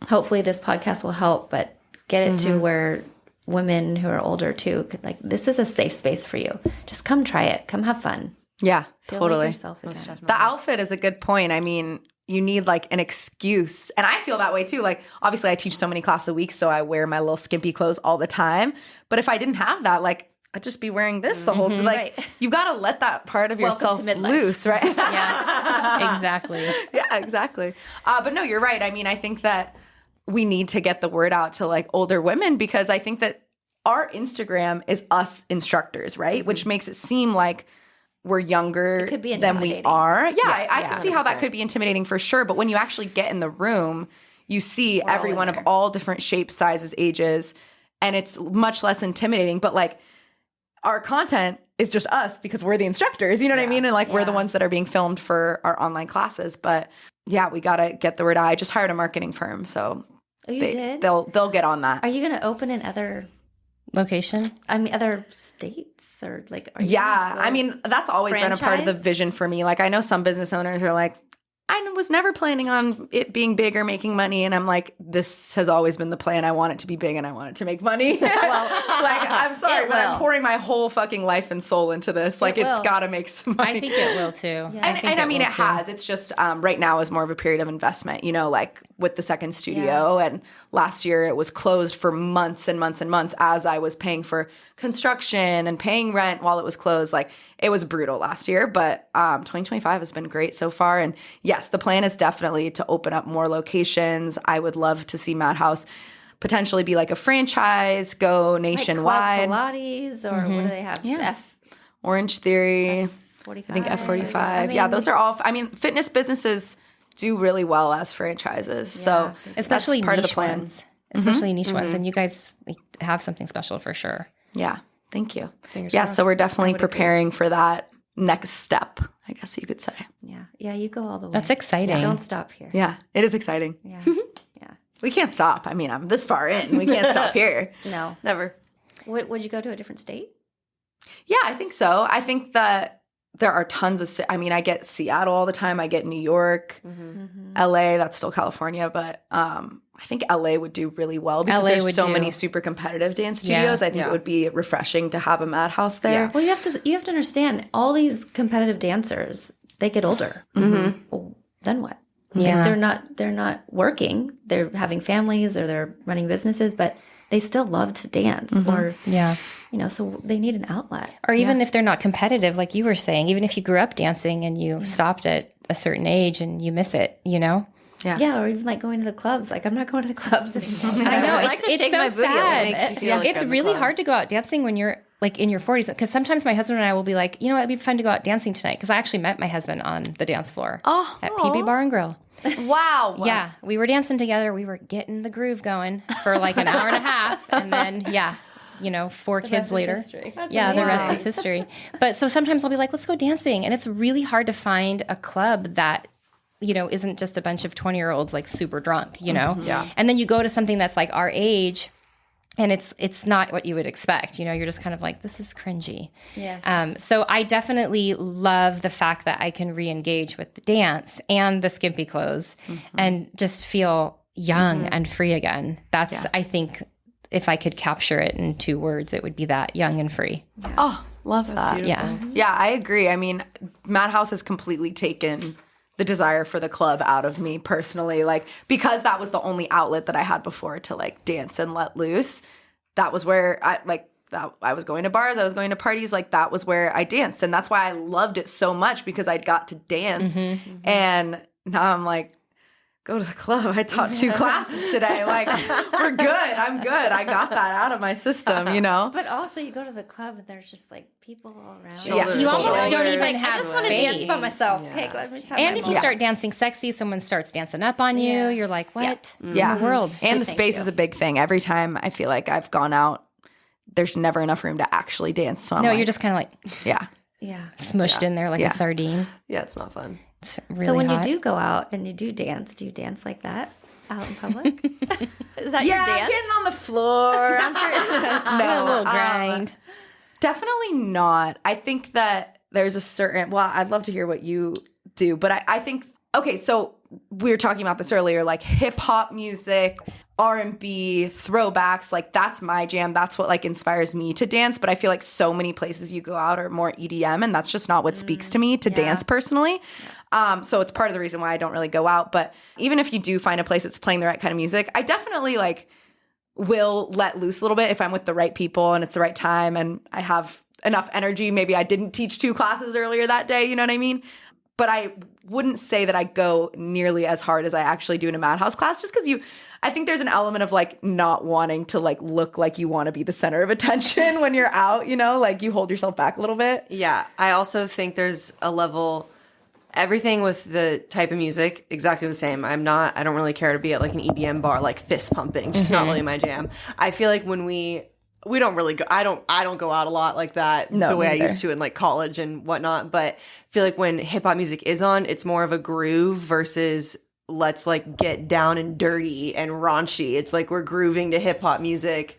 hopefully this podcast will help, but get it to where women who are older too could like, this is a safe space for you. Just come try it. Come have fun. Yeah, Feel totally. like yourself again. The outfit is a good point. I mean, you need like an excuse. And I feel that way too. Like, obviously I teach so many classes a week, so I wear my little skimpy clothes all the time. But if I didn't have that, like, I'd just be wearing this the whole, like, you got to let that part of yourself loose, right? Yeah, exactly. Yeah, exactly. But no, you're right. I mean, I think that we need to get the word out to like older women, because I think that our Instagram is us instructors, right? Which makes it seem like we're younger could be than we intimidating. are. Yeah, I can see how that could be intimidating for sure. But when you actually get in the room, you see everyone of all different shapes, sizes, ages, and it's much less intimidating. But like, our content is just us because we're the instructors, you know what I mean? And like, we're the ones that are being filmed for our online classes. But yeah, we got to get the word out. I just hired a marketing firm, so they'll get on that. Are you going to open in other Location? I mean, other states, or like? Are you Yeah, gonna go I mean, that's always been a part of the franchise? vision for me. Like, I know some business owners are like, I was never planning on it being big or making money. And I'm like, this has always been the plan. I want it to be big and I want it to make money. Well, like, I'm sorry, but I'm pouring my whole fucking life and soul into this. Like, it's got to make some money. I think it will too. Yeah. And I mean, it has. It's just right now is more of a period of investment, you know, like with the second studio. And last year it was closed for months and months and months as I was paying for construction and paying rent while it was closed. Like, it was brutal last year, but 2025 has been great so far. And yes, the plan is definitely to open up more locations. I would love to see Madhouse potentially be like a franchise, go nationwide. Like Club Pilates, or what do they have? Yeah. Orange Theory. F45. I think F45. I mean, yeah, those are all. I mean, fitness businesses do really well as franchises. So especially that's part of the niche plan. ones. Especially niche ones. And you guys have something special for sure. Yeah. Thank you. Fingers Yeah. crossed. So we're definitely preparing for that next step, I guess you could say. Yeah, you go all the way. That's exciting. Don't stop here. Yeah. It is exciting. Yeah. Yeah. We can't stop. I mean, I'm this far in. We can't stop here. No. Never. Would you go to a different state? Yeah, I think so. I think that there are tons of, I mean, I get Seattle all the time. I get New York, LA, that's still California, but I think LA would do really well because LA there's would so do. many super competitive dance studios. I think it would be refreshing to have a Madhouse there. Well, you have to understand, all these competitive dancers, they get older. Well, then what? Yeah. Like, they're not working. They're having families or they're running businesses, but they still love to dance, or so they need an outlet. Or even if they're not competitive, like you were saying, even if you grew up dancing and you stopped at a certain age and you miss it, you know? Yeah, or even like going to the clubs. Like, I'm not going to the clubs anymore. I know. would like to it's shake so my booty a little sad. bit. It makes you feel like It's you're in the really club. hard to go out dancing when you're like in your 40s. Because sometimes my husband and I will be like, you know, it'd be fun to go out dancing tonight. Because I actually met my husband on the dance floor at PB Bar and Grill. Wow. Yeah, we were dancing together. We were getting the groove going for like an hour and a half. And then, 4 kids later. The rest is history. But so sometimes I'll be like, let's go dancing. And it's really hard to find a club that, isn't just a bunch of 20-year-olds like super drunk, Yeah. And then you go to something that's like our age and it's not what you would expect. You're just kind of like, this is cringy. Yes. So I definitely love the fact that I can re-engage with the dance and the skimpy clothes and just feel young and free again. That's, I think, if I could capture it in 2 words, it would be that, young and free. Oh, love that. Yeah. Yeah, I agree. I mean, Madhouse has completely taken the desire for the club out of me personally. Like, because that was the only outlet that I had before to like dance and let loose. That was where I was going to bars, I was going to parties, like that was where I danced. And that's why I loved it so much, because I'd got to dance. And now I'm like, go to the club. I taught 2 classes today. Like, we're good. I'm good. I got that out of my system, But also, you go to the club and there's just like people all around. Yeah. You almost don't Shoulders. even have I just want to dance by space. myself. Hey, let me just have And my if you moment. start dancing sexy, someone starts dancing up on you. You're like, what in the world? And the space is a big thing. Every time I feel like I've gone out, there's never enough room to actually dance. So I'm No, like, you're just kind of like Yeah. smushed in there like a sardine. Yeah, it's not fun. It's really So when hot. you do go out and you do you dance like that out in public? Is that your I'm dance? getting on the floor. I'm a little grind. Definitely not. I think that there's a certain, I'd love to hear what you do, but I think, okay, so we were talking about this earlier, like hip hop music, R&B, throwbacks, like that's my jam. That's what like inspires me to dance. But I feel like so many places you go out are more EDM, and that's just not what speaks to me to dance personally. So it's part of the reason why I don't really go out. But even if you do find a place that's playing the right kind of music, I definitely like will let loose a little bit if I'm with the right people and it's the right time and I have enough energy. Maybe I didn't teach 2 classes earlier that day, you know what I mean? But I wouldn't say that I go nearly as hard as I actually do in a Madhouse class, just because I think there's an element of like not wanting to like look like you want to be the center of attention when you're out, you know, like you hold yourself back a little bit. Yeah. I also think there's a level, everything with the type of music, exactly the same. I don't really care to be at like an EDM bar, like fist pumping, just not really my jam. I feel like when we don't really go, I don't go out a lot like that the way I used to in like college and whatnot. But I feel like when hip hop music is on, it's more of a groove versus let's like get down and dirty and raunchy. It's like we're grooving to hip hop music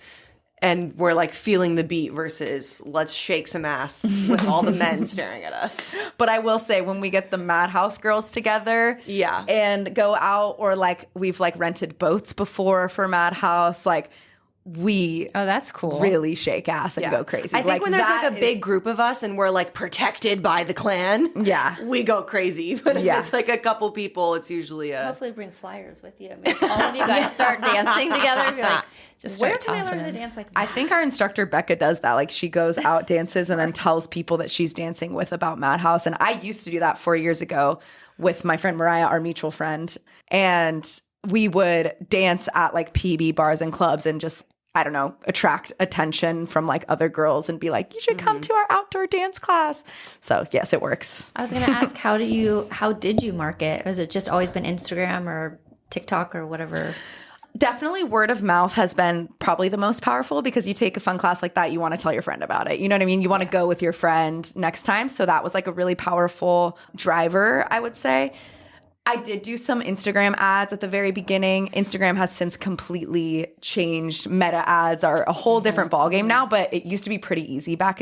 and we're like feeling the beat versus let's shake some ass with all the men staring at us. But I will say when we get the Madhouse girls together and go out, or like we've like rented boats before for Madhouse, like we that's cool. really shake ass and go crazy. I think when there's like a big group of us and we're like protected by the clan, we go crazy. But if it's like a couple people, it's usually hopefully bring flyers with you. Make all of you guys start dancing together and be like, just where start can I tossing learn to them. dance like that? I think our instructor Becca does that. Like she goes out, dances, and then tells people that she's dancing with about Madhouse. And I used to do that 4 years ago with my friend Mariah, our mutual friend. And we would dance at like PB bars and clubs and just, I don't know, attract attention from like other girls and be like, you should come to our outdoor dance class. So yes, it works. I was going to ask, how did you market? Or has it just always been Instagram or TikTok or whatever? Definitely word of mouth has been probably the most powerful, because you take a fun class like that, you want to tell your friend about it. You know what I mean? You want to go with your friend next time. So that was like a really powerful driver, I would say. I did do some Instagram ads at the very beginning. Instagram has since completely changed. Meta ads are a whole different ballgame now, but it used to be pretty easy back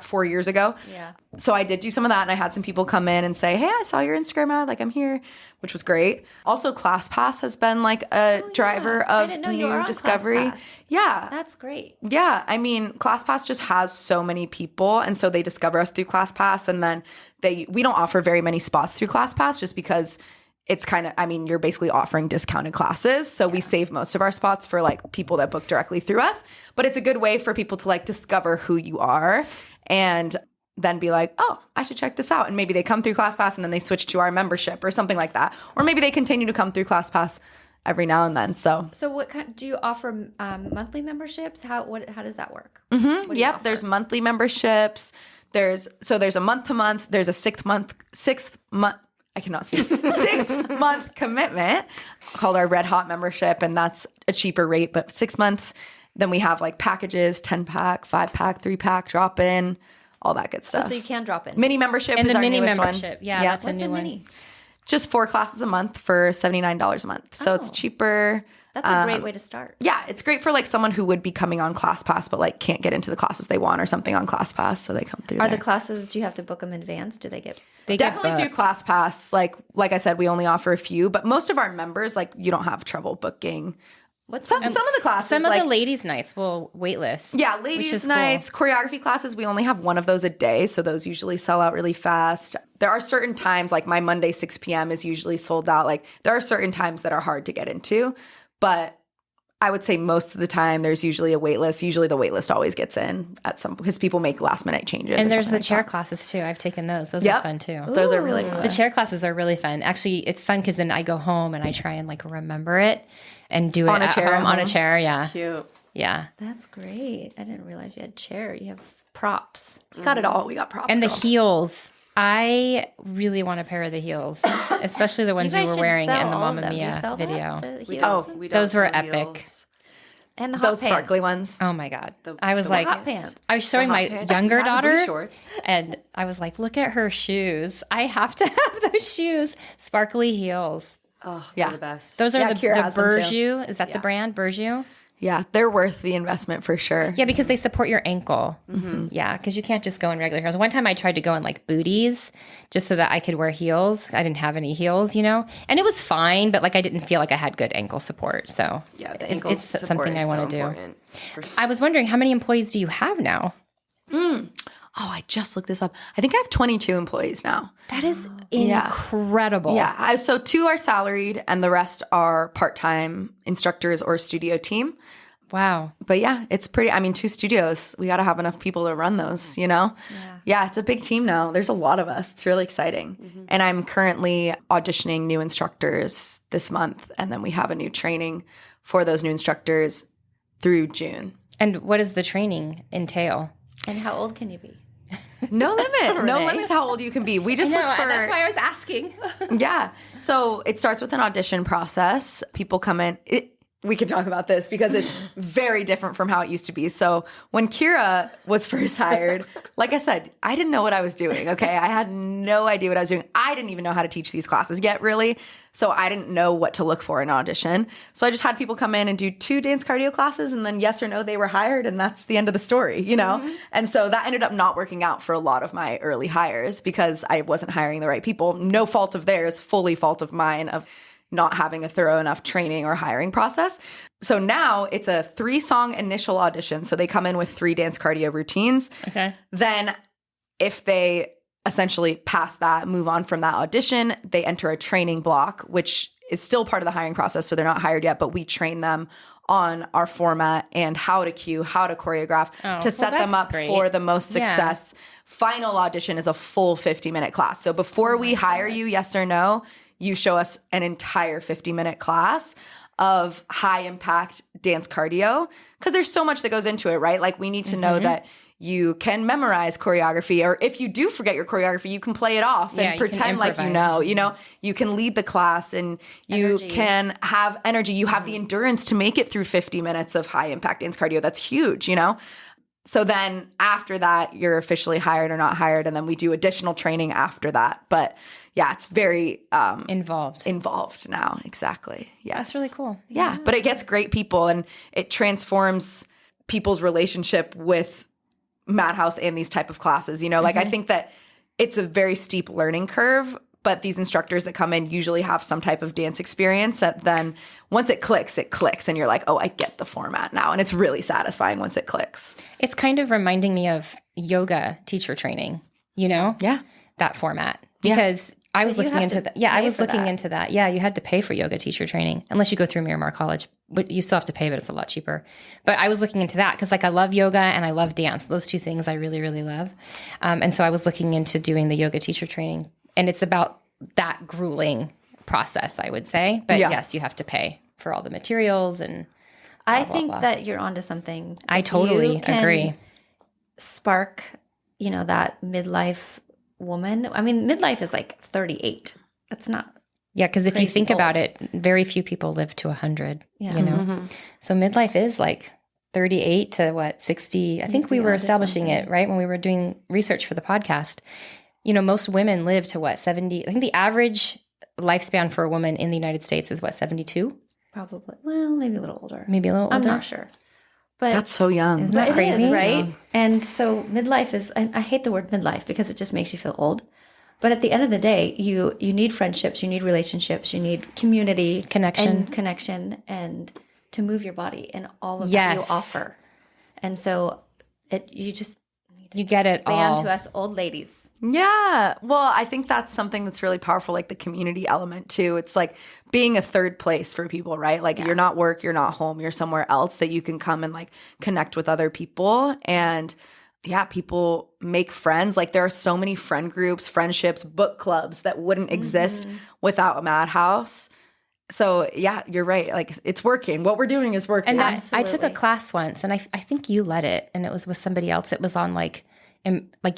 4 years ago. Yeah. So I did do some of that, and I had some people come in and say, hey, I saw your Instagram ad, like I'm here, which was great. Also, ClassPass has been like a driver of new discovery. ClassPass. Yeah. That's great. Yeah. I mean, ClassPass just has so many people, and so they discover us through ClassPass, and then we don't offer very many spots through ClassPass just because it's kind of, I mean, you're basically offering discounted classes. So we save most of our spots for like people that book directly through us. But it's a good way for people to like discover who you are and then be like, oh, I should check this out. And maybe they come through ClassPass and then they switch to our membership or something like that. Or maybe they continue to come through ClassPass every now and then. So what kind do you offer? Monthly memberships? How does that work? Mm-hmm. Yep. There's monthly memberships. There's a month to month. There's a 6 month. I cannot speak. 6 month commitment called our Red Hot membership, and that's a cheaper rate, but 6 months. Then we have like packages, 10-pack, 5-pack, 3-pack, drop in, all that good stuff. So you can drop in. Mini membership And is the our mini newest membership. one. Yeah, that's What's a new one. mini? Just 4 classes a month for $79 a month. So it's cheaper. That's a great way to start. Yeah, it's great for like someone who would be coming on ClassPass but like can't get into the classes they want or something on ClassPass, so they come through Are there. the classes, do you have to book them in advance? Do they get... They Definitely get through booked. ClassPass. Like I said, we only offer a few, but most of our members, like you don't have trouble booking. Some of the classes, Some of like, the ladies' nights will waitlist. yeah, which ladies' is nights, choreography classes, we only have one of those a day, so those usually sell out really fast. There are certain times, like my Monday 6 p.m. is usually sold out. Like there are certain times that are hard to get into, but I would say most of the time there's usually a wait list. Usually the wait list always gets in at some, because people make last minute changes. And or there's the something chair like classes too. I've taken those. Those Yep. are fun too. that. Those are really fun. The chair classes are really fun. Actually, it's fun because then I go home and I try and like remember it and do it On a at chair home, at on a home. chair. Yeah. cute. Yeah. That's great. I didn't realize you had chair. You have props. We got it all. We got props. And the girl. heels. I really want a pair of the heels, especially the ones You we guys were should wearing sell in the all of Mamma them. Do you Mia sell that? video. The We heels? don't, we don't Those were sell epic. heels. And the hot Those sparkly pants. ones. Oh my God. The- I was the like, hot pants. I was showing The hot my pants. younger You have the booty daughter shorts. and I was like, look at her shoes. I have to have those shoes. Sparkly heels. Oh, Yeah. they're the best. Those are Yeah, the Kira has them too. Berjou. Is that the brand? Berjou? Yeah, they're worth the investment for sure. Yeah, because they support your ankle. Mm-hmm. Yeah, because you can't just go in regular heels. One time I tried to go in like booties just so that I could wear heels. I didn't have any heels, you know? And it was fine, but like I didn't feel like I had good ankle support. So Yeah, the it's ankle something I want to do. important. I was wondering, how many employees do you have now? I just looked this up. I think I have 22 employees now. That is incredible. Yeah. So 2 are salaried and the rest are part-time instructors or studio team. Wow. But yeah, it's pretty, 2 studios. We got to have enough people to run those, you know? Yeah, it's a big team now. There's a lot of us. It's really exciting. And I'm currently auditioning new instructors this month. And then we have a new training for those new instructors through June. And what does the training entail? And how old can you be? No limit. No limit to how old you can be. We just look for. That's why I was asking. Yeah. So it starts with an audition process. People come in. We could talk about this because it's very different from how it used to be. So when Kira was first hired, like I said, I didn't know what I was doing, okay? I had no idea what I was doing. I didn't even know how to teach these classes yet, really. So I didn't know what to look for in an audition. So I just had people come in and do 2 dance cardio classes, and then yes or no, they were hired, and that's the end of the story, you know? And so that ended up not working out for a lot of my early hires because I wasn't hiring the right people. No fault of theirs, fully fault of mine of not having a thorough enough training or hiring process. So now it's a 3-song initial audition. So they come in with 3 dance cardio routines. Okay. Then if they essentially pass that, move on from that audition, they enter a training block, which is still part of the hiring process. So they're not hired yet, but we train them on our format and how to cue, how to choreograph to set them up for the most success. Final audition is a full 50-minute class. So before we hire you, yes or no, you show us an entire 50-minute class of high impact dance cardio because there's so much that goes into it, right? Like we need to know that you can memorize choreography, or if you do forget your choreography, you can play it off and pretend like you know, you can lead the class and you can have energy. You have the endurance to make it through 50 minutes of high impact dance cardio. That's huge, you know? So then after that, you're officially hired or not hired. And then we do additional training after that. But yeah, it's very involved now. Exactly. Yes. That's really cool. Yeah. But it gets great people and it transforms people's relationship with Madhouse and these type of classes. You know, like I think that it's a very steep learning curve, but these instructors that come in usually have some type of dance experience that then once it clicks and you're like, oh, I get the format now. And it's really satisfying once it clicks. It's kind of reminding me of yoga teacher training, you know? Yeah. That format. Because I was looking into that. Yeah, I was looking into that. Yeah, you had to pay for yoga teacher training unless you go through Miramar College. But you still have to pay, but it's a lot cheaper. But I was looking into that because like I love yoga and I love dance. Those 2 things I really, really love. And so I was looking into doing the yoga teacher training. And it's about that grueling process, I would say. But yes, you have to pay for all the materials and blah, I blah, think blah. that you're onto something. I totally agree. Spark, you know, that midlife woman. I mean, midlife is like 38. That's not. Yeah, because if you think old. about it, very few people live to 100, Yeah. you know? So midlife is like 38 to 60. I think we were establishing it, right? When we were doing research for the podcast. You know, most women live to 70. I think the average lifespan for a woman in the United States is 72? Probably. Well, maybe a little older. Maybe a little older. I'm not sure. But That's so young. Isn't that it crazy? is, right? And so midlife is, and I hate the word midlife because it just makes you feel old. But at the end of the day, you need friendships, you need relationships, you need community, connection, and to move your body and all of that you offer. And so you get it all to us old ladies. Yeah. Well, I think that's something that's really powerful, like the community element too. It's like being a third place for people, right? Like you're not work, you're not home, you're somewhere else that you can come and like connect with other people. And yeah, people make friends. Like there are so many friend groups, friendships, book clubs that wouldn't exist without a Madhouse. So yeah, you're right. Like it's working. What we're doing is working. And I took a class once, and I think you led it, and it was with somebody else. It was on like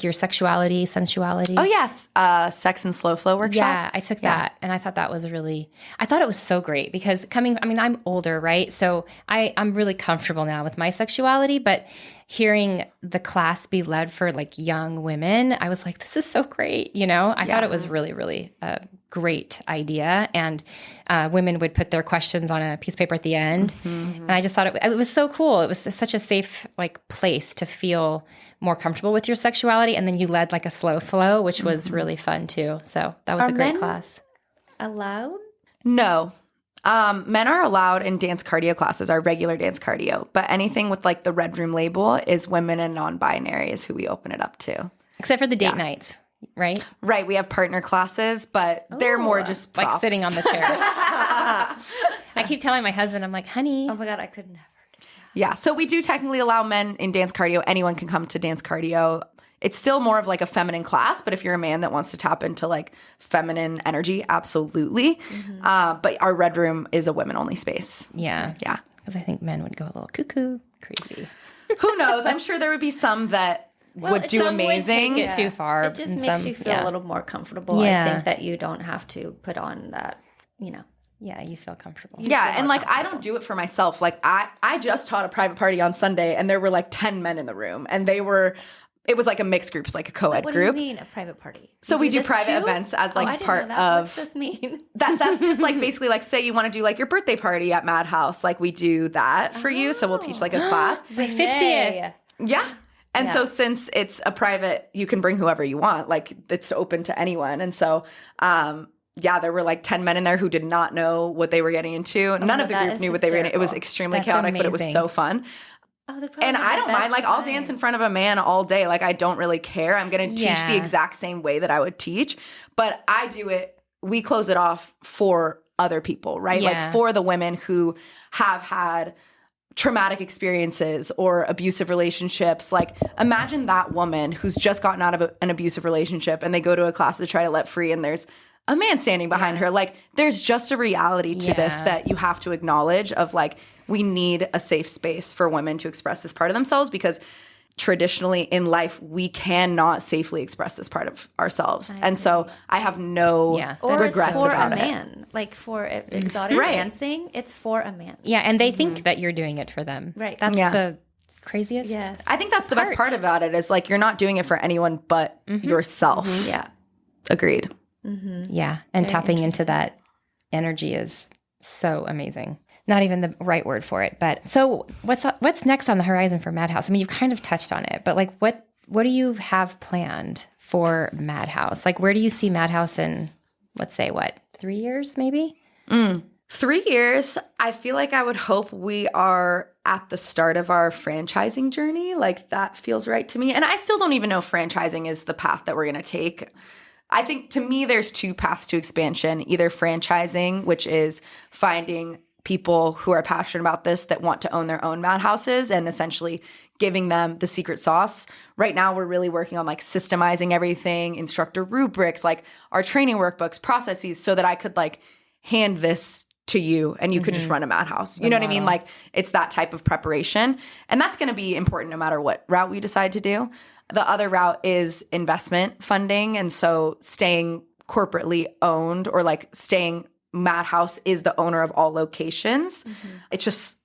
your sexuality, sensuality. Oh yes, sex and slow flow workshop. Yeah, I took that, and I thought that was I thought it was so great because I'm older, right? So I'm really comfortable now with my sexuality, but hearing the class be led for like young women, I was like, this is so great. You know, I thought it was really, really a great idea. And women would put their questions on a piece of paper at the end. And I just thought it was so cool. It was such a safe like place to feel more comfortable with your sexuality. And then you led like a slow flow, which was really fun too. So that was a great class. Allowed? No. Men are allowed in dance cardio classes, our regular dance cardio, but anything with like the Redroom label is women and non-binary is who we open it up to. Except for the date nights, right? Right. We have partner classes, but they're more just props. Like sitting on the chair. I keep telling my husband, I'm like, honey. Oh my God, I could never. Yeah. So we do technically allow men in dance cardio. Anyone can come to dance cardio. It's still more of like a feminine class, but if you're a man that wants to tap into like feminine energy, absolutely. But our Red Room is a women-only space. Yeah. Yeah. Because I think men would go a little cuckoo, crazy. Who knows? I'm sure there would be some that would do amazing. Take it too far. It just and makes you feel a little more comfortable. Yeah. I think that you don't have to put on that, Yeah, you feel comfortable. Yeah, and like I don't do it for myself. Like I just taught a private party on Sunday and there were like 10 men in the room and it was like a mixed group, it's like a co-ed What group. do you mean a private party? So we do this private too? events as like I didn't part know that. of What's this mean? that's just like basically like say you want to do like your birthday party at Madhouse, like we do that for you. So we'll teach like a class. My 50th. Yeah. And so since it's a private, you can bring whoever you want. Like it's open to anyone. And so there were like 10 men in there who did not know what they were getting into. None of the group knew what they were getting. It was extremely chaotic, but it was so fun. Oh, and I don't mind. Like I'll dance in front of a man all day. Like I don't really care. I'm going to teach the exact same way that I would teach, but I do it. We close it off for other people, right? Yeah. Like for the women who have had traumatic experiences or abusive relationships. Like imagine that woman who's just gotten out of an abusive relationship and they go to a class to try to let free and there's a man standing behind her. Like there's just a reality to this that you have to acknowledge of like, we need a safe space for women to express this part of themselves because traditionally in life, we cannot safely express this part of ourselves. And so I have no regrets for about a it. man. Like for exotic dancing, it's for a man. Yeah, and they think that you're doing it for them. Right. That's the craziest. Yes. I think that's the best part about it is like you're not doing it for anyone but yourself. Yeah. Agreed. Yeah, and tapping into that energy is so amazing. Not even the right word for it, but so what's next on the horizon for Madhouse? I mean, you've kind of touched on it, but like what do you have planned for Madhouse? Like where do you see Madhouse in, let's say 3 years maybe? 3 years. I feel like I would hope we are at the start of our franchising journey. Like that feels right to me. And I still don't even know if franchising is the path that we're going to take. I think to me, there's two paths to expansion, either franchising, which is finding people who are passionate about this that want to own their own madhouses and essentially giving them the secret sauce. Right now, we're really working on like systemizing everything, instructor rubrics, like our training workbooks, processes, so that I could like hand this to you and you could just run a madhouse. You know what I mean? Like it's that type of preparation. And that's going to be important no matter what route we decide to do. The other route is investment funding. And so staying corporately owned or like staying Madhouse is the owner of all locations. It's just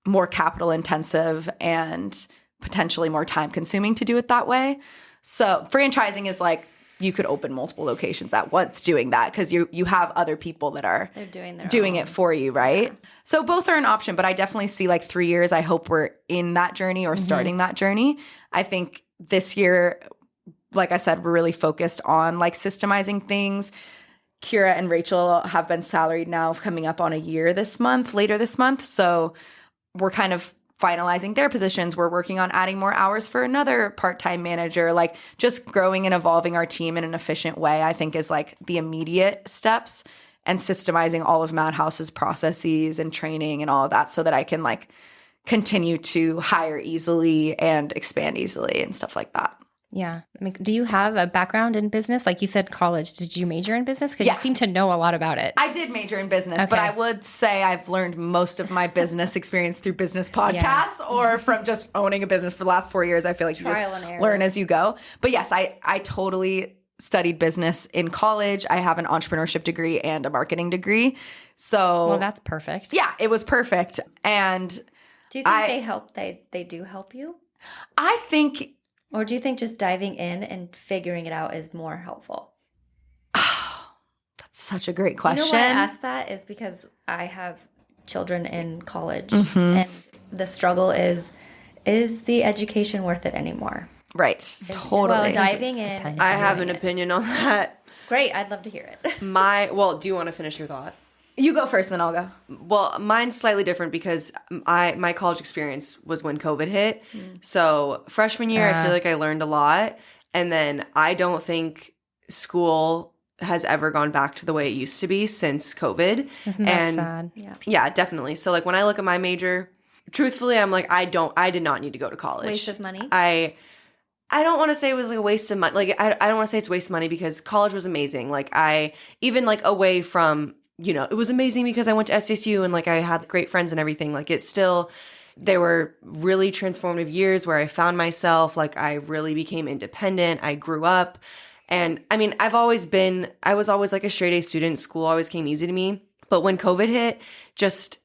more capital intensive and potentially more time consuming to do it that way. So franchising is like you could open multiple locations at once doing that because you have other people that are doing it for you, right? Yeah. So both are an option, but I definitely see like 3 years. I hope we're in that journey or starting that journey. I think this year, like I said, we're really focused on like systemizing things. Kira and Rachel have been salaried now coming up on a year later this month. So we're kind of finalizing their positions. We're working on adding more hours for another part-time manager, like just growing and evolving our team in an efficient way, I think is like the immediate steps, and systemizing all of Madhouse's processes and training and all of that so that I can like continue to hire easily and expand easily and stuff like that. Yeah. I mean, do you have a background in business? Like you said, college. Did you major in business? Because you seem to know a lot about it. I did major in business, but I would say I've learned most of my business experience through business podcasts or from just owning a business for the last 4 years. I feel like you just learn as you go. But yes, I totally studied business in college. I have an entrepreneurship degree and a marketing degree. So well, that's perfect. Yeah, it was perfect. And do you think they help? They do help you? I think. Or do you think just diving in and figuring it out is more helpful? Oh, that's such a great question. You know why I ask that is because I have children in college and the struggle is the education worth it anymore? Right. Totally. Well, diving in. I have an opinion on that. Great. I'd love to hear it. Do you want to finish your thought? You go first, then I'll go. Well, mine's slightly different because my college experience was when COVID hit. So freshman year, I feel like I learned a lot. And then I don't think school has ever gone back to the way it used to be since COVID. Isn't that sad? Yeah, definitely. So like when I look at my major, truthfully, I'm like, I did not need to go to college. Waste of money. I don't want to say it was like a waste of money. Like I don't want to say it's a waste of money because college was amazing. Like I even like away from, you know, it was amazing because I went to SDSU and like I had great friends and everything. Like it's still, they were really transformative years where I found myself. Like I really became independent. I grew up. And I mean, I was always like a straight A student. School always came easy to me. But when COVID hit, just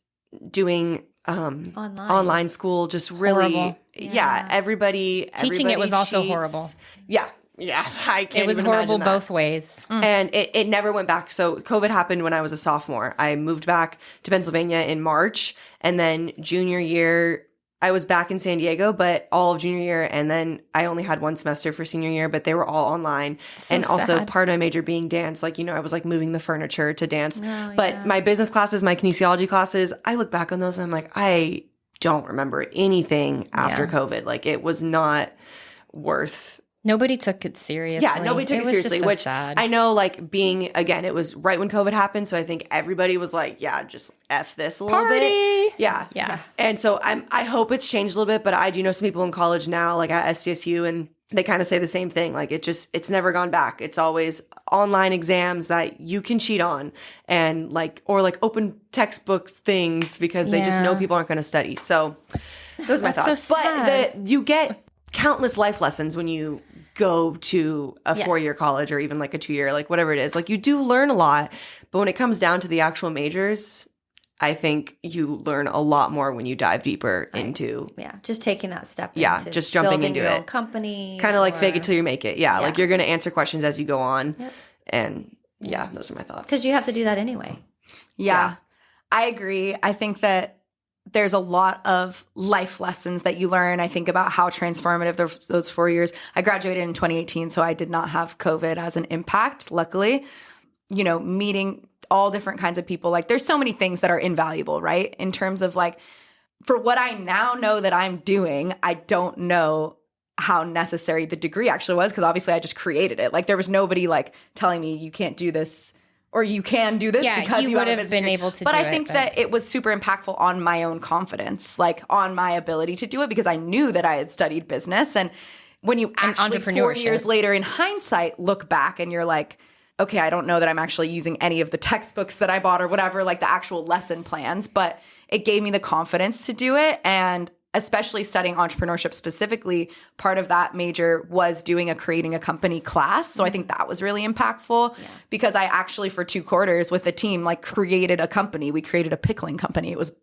doing online school just really Horrible. everybody Teaching it was also cheats. horrible. Yeah I can't It was even horrible imagine that. both ways. And it never went back. So COVID happened when I was a sophomore. I moved back to Pennsylvania in March, and then junior year I was back in San Diego, but all of junior year, and then I only had one semester for senior year, but they were all online. So and also sad. part of my major being dance, like, you know, I was like moving the furniture to dance. But my business classes, my kinesiology classes, I look back on those and I'm like, I don't remember anything after COVID. Like it was not worth. Nobody took it seriously. Yeah, nobody took it was just seriously, so which sad. I know, like, being, again, it was right when COVID happened, so I think everybody was like, yeah, just F this a little Party! bit. Yeah. Yeah. And so I hope it's changed a little bit, but I do know some people in college now, like at SDSU, and they kind of say the same thing. Like, it's never gone back. It's always online exams that you can cheat on, and like, or like open textbooks things because they just know Yeah. people aren't going to study. So those are my That's thoughts. so sad. But you get countless life lessons when you go to a 4-year college or even like a 2-year, like whatever it is. Like you do learn a lot, but when it comes down to the actual majors, I think you learn a lot more when you dive deeper into just taking that step. Yeah, into just jumping building into your it. own company, kind of like fake or- it till you make it. Yeah, like you're going to answer questions as you go on. And yeah, those are my thoughts. because you have to do that anyway. Yeah, I agree. I think that there's a lot of life lessons that you learn. I think about how transformative those 4 years. I graduated in 2018, so I did not have COVID as an impact, luckily. You know, meeting all different kinds of people. Like there's so many things that are invaluable, right? In terms of like, for what I now know that I'm doing, I don't know how necessary the degree actually was, because obviously I just created it. Like there was nobody like telling me you can't do this or you can do this because you you would have a have business been degree. able to But do I it, think but- that it was super impactful on my own confidence, like on my ability to do it, because I knew that I had studied business. And when you actually 4 entrepreneurship. years later in hindsight look back and you're like, okay, I don't know that I'm actually using any of the textbooks that I bought or whatever, like the actual lesson plans, but it gave me the confidence to do it. And especially studying entrepreneurship specifically, part of that major was doing creating a company class. So I think that was really impactful because I actually for 2 quarters with the team, like created a company. We created a pickling company. It was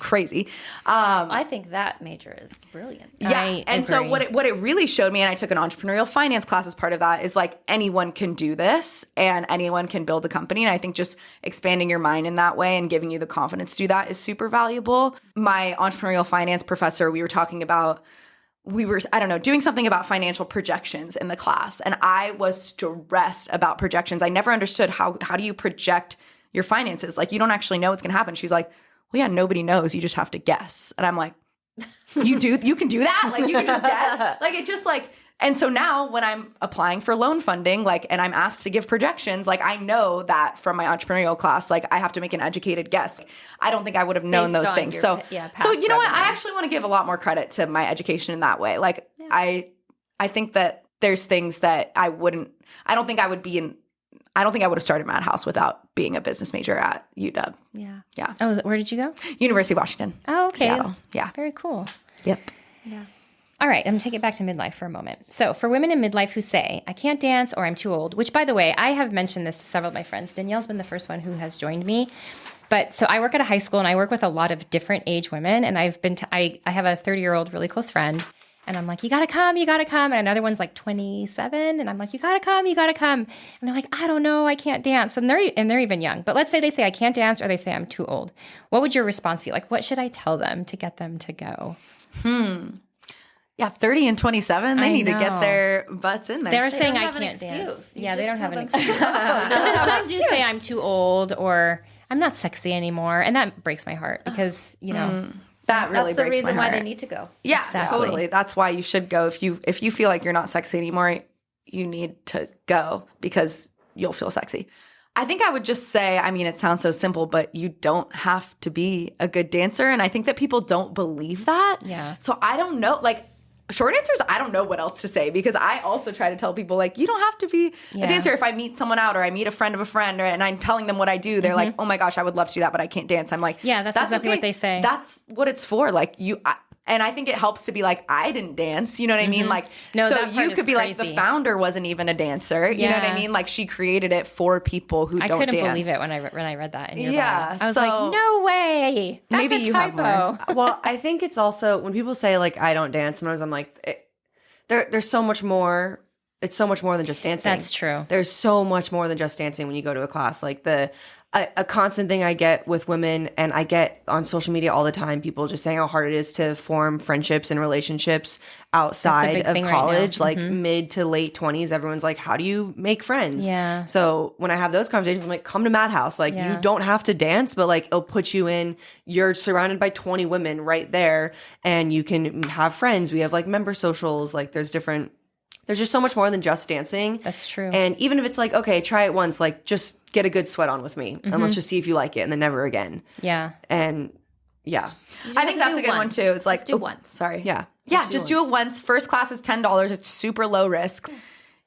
crazy. I think that major is brilliant. Yeah. And so what it really showed me, and I took an entrepreneurial finance class as part of that, is like anyone can do this and anyone can build a company. And I think just expanding your mind in that way and giving you the confidence to do that is super valuable. My entrepreneurial finance professor, we were talking about, doing something about financial projections in the class. And I was stressed about projections. I never understood how do you project your finances? Like you don't actually know what's going to happen. She's like, well, yeah, nobody knows. You just have to guess. And I'm like, you can do that? Like you can just guess? Like it just like, and so now when I'm applying for loan funding, like, and I'm asked to give projections, like I know that from my entrepreneurial class, like I have to make an educated guess. I don't think I would have known Based those on things. your So past you know what? revenue. I actually want to give a lot more credit to my education in that way. Like I think that there's things that I don't think I would have started Madhouse without being a business major at UW. Yeah. Yeah. Oh, where did you go? University of Washington. Oh, okay. Seattle. Yeah. Very cool. Yep. Yeah. All right, I'm going to take it back to midlife for a moment. So for women in midlife who say, I can't dance or I'm too old, which, by the way, I have mentioned this to several of my friends. Danielle's been the first one who has joined me. But so I work at a high school and I work with a lot of different age women. And I have a 30-year-old really close friend. And I'm like, you got to come. And another one's like 27. And I'm like, you got to come. And they're like, I don't know. I can't dance. And they're even young. But let's say they say I can't dance or they say I'm too old. What would your response be? Like, what should I tell them to get them to go? Yeah, 30 and 27, they I need to know. get their butts in there. They're saying don't I have an can't dance. excuse. You Yeah, they just don't have tell an them to excuse. But then some do say I'm too old or I'm not sexy anymore. And that breaks my heart because, you know, That really That's the breaks reason my why heart. they need to go. Yeah, Exactly. totally. That's why you should go. If you feel like you're not sexy anymore, you need to go because you'll feel sexy. I think I would just say, I mean, it sounds so simple, but you don't have to be a good dancer. And I think that people don't believe that. Yeah. So I don't know, like, short answers, I don't know what else to say because I also try to tell people, like, you don't have to be a dancer. If I meet someone out or I meet a friend of a friend and I'm telling them what I do, they're like, oh my gosh, I would love to do that, but I can't dance. I'm like, Yeah, that's exactly what they say. That's what it's for. Like, and I think it helps to be like, I didn't dance. You know what I mean? Like, No, so that part you could is be like, the crazy. founder wasn't even a dancer. You know what I Yeah. mean? Like, she created it for people who I don't couldn't dance. believe it when I read that in your Yeah, bio. I was so like, no way. That's maybe a you have typo. Well, I think it's also when people say like I don't dance, sometimes I'm like, there's so much more. It's so much more than just dancing. That's true. There's so much more than just dancing when you go to a class. Like a constant thing I get with women, and I get on social media all the time, people just saying how hard it is to form friendships and relationships outside big of thing right now. college, like mid to late 20s. Everyone's like, how do you make friends? Yeah. So when I have those conversations, I'm like, come to Madhouse. Like, Yeah. you don't have to dance, but like, it'll put you in, you're surrounded by 20 women right there, and you can have friends. We have like member socials. Like, there's just so much more than just dancing. That's true. And even if it's like, okay, try it once, like just get a good sweat on with me and let's just see if you like it and then never again. Yeah. And yeah. I think that's a good one too. It's like, do once. Sorry. Yeah. Yeah, just do it once. First class is $10. It's super low risk.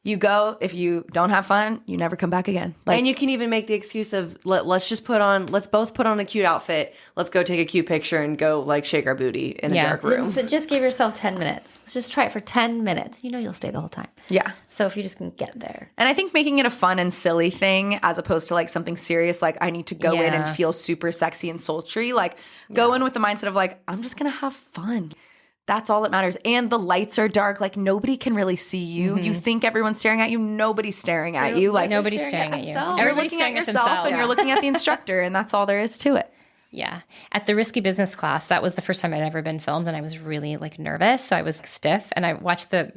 You go. If you don't have fun, you never come back again. Like, And you can even make the excuse of let's both put on a cute outfit. Let's go take a cute picture and go like shake our booty in a Yeah. dark room. So just give yourself 10 minutes. Let's just try it for 10 minutes. You know you'll stay the whole time. yeah. So if you just can get there. And I think making it a fun and silly thing as opposed to like something serious, like I need to go in and Yeah. feel super sexy and sultry, like go in with the mindset of like, I'm just going to have fun. That's all that matters. And the lights are dark. Like nobody can really see you. You think everyone's staring at you. Nobody's staring at you. Like Nobody's staring at you. themselves. you're Everybody's looking at staring at yourself and themselves. you're looking at the instructor and that's all there is to it. Yeah. At the Risky Business class, that was the first time I'd ever been filmed and I was really like nervous. So I was stiff and I watched the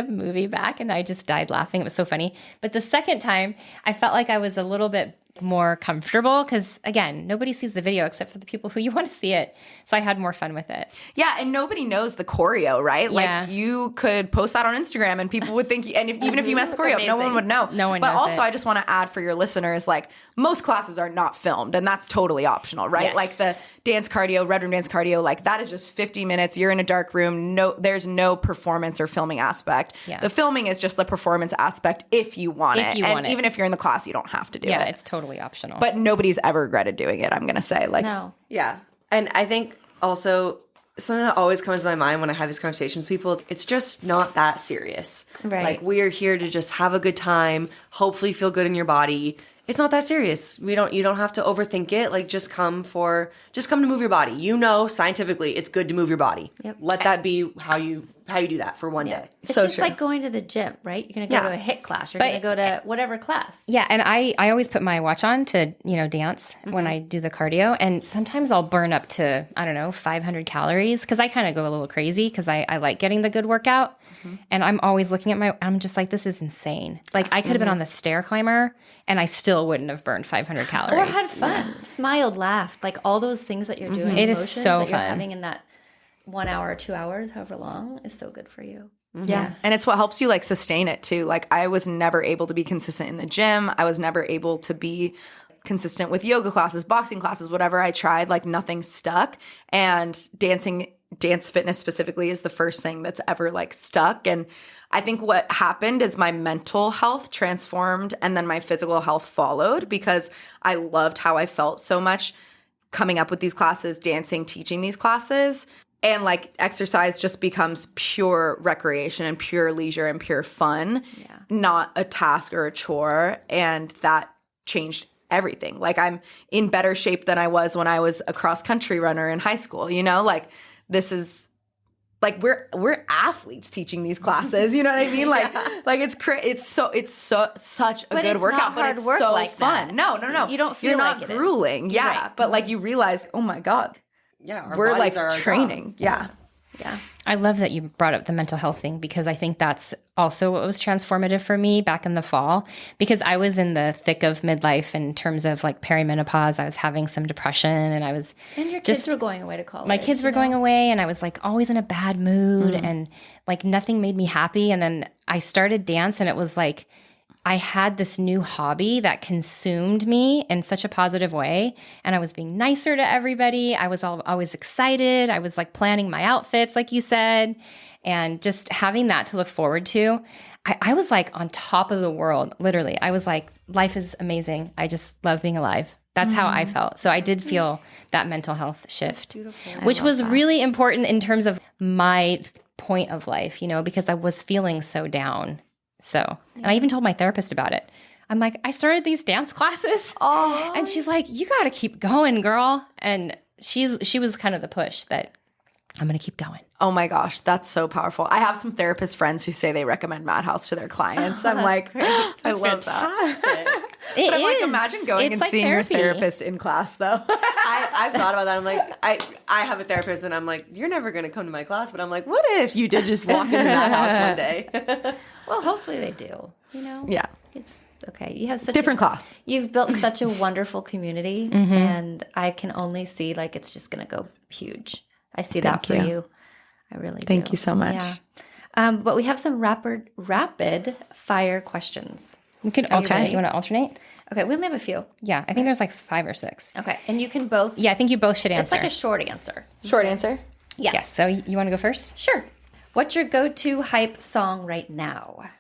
movie back and I just died laughing. It was so funny. But the second time I felt like I was a little bit more comfortable because again, nobody sees the video except for the people who you want to see it. So I had more fun with it. Yeah, and nobody knows the choreo, right? Yeah. Like you could post that on Instagram and people would think, even if you messed the choreo, no one would know. No one But knows also, it. I just want to add for your listeners, like most classes are not filmed, and that's totally optional, right? Yes. Like the dance cardio, Redroom Dance Cardio, like that is just 50 minutes. You're in a dark room. No, there's no performance or filming aspect. Yeah. The filming is just the performance aspect if you want If it. you and want it. even if you're in the class, you don't have to do Yeah, it. it's totally optional. But nobody's ever regretted doing it, I'm going to say. Like, No. Yeah. And I think also something that always comes to my mind when I have these conversations with people, it's just not that serious. Right. Like we're here to just have a good time, hopefully feel good in your body. It's not that serious. You don't have to overthink it. Like just come to move your body. You know, scientifically it's good to move your body. Yep. Let that be how you do that for one day. It's So just true. like going to the gym, right? You're going to go Yeah. to a HIIT class. You're But- going to go to whatever class. Yeah, and I always put my watch on to, dance when I do the cardio. And sometimes I'll burn up to, 500 calories because I kind of go a little crazy because I like getting the good workout. And I'm always looking at I'm just like, this is insane. Like I could have been on the stair climber and I still wouldn't have burned 500 calories. Or had fun, smiled, laughed, like all those things that you're doing. It is emotions so that you're fun. having in that 1 hour, 2 hours, however long, is so good for you. Yeah. And it's what helps you like sustain it too. Like I was never able to be consistent in the gym. I was never able to be consistent with yoga classes, boxing classes, whatever I tried, like nothing stuck. And dance fitness specifically is the first thing that's ever like stuck. And I think what happened is my mental health transformed and then my physical health followed because I loved how I felt so much coming up with these classes, dancing, teaching these classes. And like exercise just becomes pure recreation and pure leisure and pure fun, not a task or a chore. And that changed everything. Like I'm in better shape than I was when I was a cross country runner in high school, like this is like we're athletes teaching these classes, you know what I mean? Like it's such a But good it's workout, not but hard it's work so like fun. that. No. You don't feel You're like not it is. grueling. You're Yeah. right. But like you realize, oh my God, Yeah. Our we're bodies like are our training. job. Yeah. I love that you brought up the mental health thing because I think that's also what was transformative for me back in the fall because I was in the thick of midlife in terms of like perimenopause. I was having some depression and I was And your kids were going away to college. my kids were going away and I was like always in a bad mood and like nothing made me happy. And then I started dance and it was like I had this new hobby that consumed me in such a positive way. And I was being nicer to everybody. I was always excited. I was like planning my outfits, like you said, and just having that to look forward to. I was like on top of the world, literally. I was like, life is amazing. I just love being alive. That's how I felt. So I did feel that mental health shift, which was really important in terms of my point of life, you know, because I was feeling so down. So, and I even told my therapist about it. I'm like, I started these dance classes. Oh. And she's like, you got to keep going, girl. And she was kind of the push that I'm going to keep going. Oh my gosh, that's so powerful. I have some therapist friends who say they recommend Madhouse to their clients. I'm like, I love that. But I'm like, imagine going and like seeing therapy. your therapist in class though. I've thought about that. I'm like, I have a therapist and I'm like, you're never going to come to my class. But I'm like, what if you did just walk into that house one day? Well, hopefully they do. You know? Yeah. It's okay. You have such Different class. You've built such a wonderful community, and I can only see like it's just going to go huge. I see that for you. I really do. Thank you so much. Yeah. But we have some rapid fire questions. We could alternate. You want to alternate? Okay, we only have a few. Yeah, I think there's like 5 or 6. Okay, and you can both. Yeah, I think you both should answer. It's like a short answer. Short answer? Yeah. Yes. So you want to go first? Sure. What's your go-to hype song right now?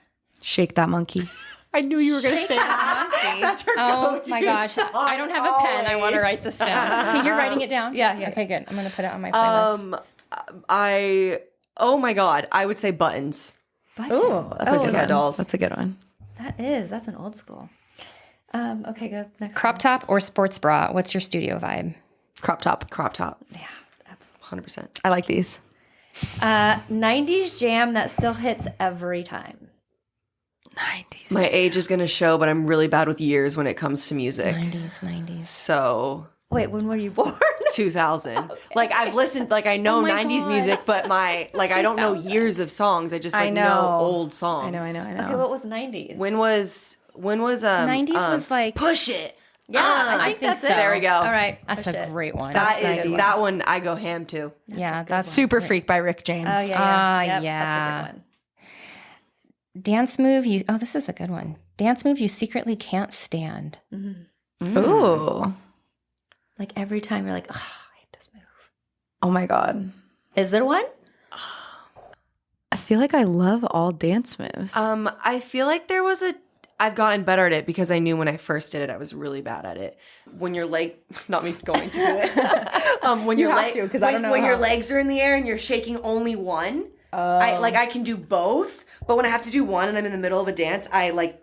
Shake That Monkey. I knew you were going to say that. That's her Oh my gosh. I don't have a pen. I want to write this down. Okay, you're writing it down? Yeah, yeah. Okay, good. I'm going to put it on my playlist. Oh my God, I would say Buttons. Oh, that's a good one. Dolls. That's a good one. That's an old school. Okay, go next. Crop top or sports bra? What's your studio vibe? Crop top. Crop top. Yeah, absolutely. 100%. I like these. 90s jam that still hits every time. 90s. My age is going to show, but I'm really bad with years when it comes to music. 90s. So Wait, when were you born? 2000. Okay. Like I've listened, like I know 90s God. music, but I don't know years of songs. I just know old songs. I know. Okay, what was 90s? When was 90s was like Push It. Yeah, I think that's so. it. There we go. All right. That's push a it. great one. That one I go ham to. Yeah, that's Super Freak by Rick James. Oh, yeah. Yep, yeah. That's a good one. Dance move you this is a good one. Dance move you secretly can't stand. Ooh. Like every time you're like, oh, I hate this move. Oh my God. Is there one? I feel like I love all dance moves. I feel like I've gotten better at it because I knew when I first did it, I was really bad at it. When your leg, not me going to do it. When your leg, because I don't know when your legs are in the air and you're shaking only one. I can do both, but when I have to do one and I'm in the middle of a dance, my leg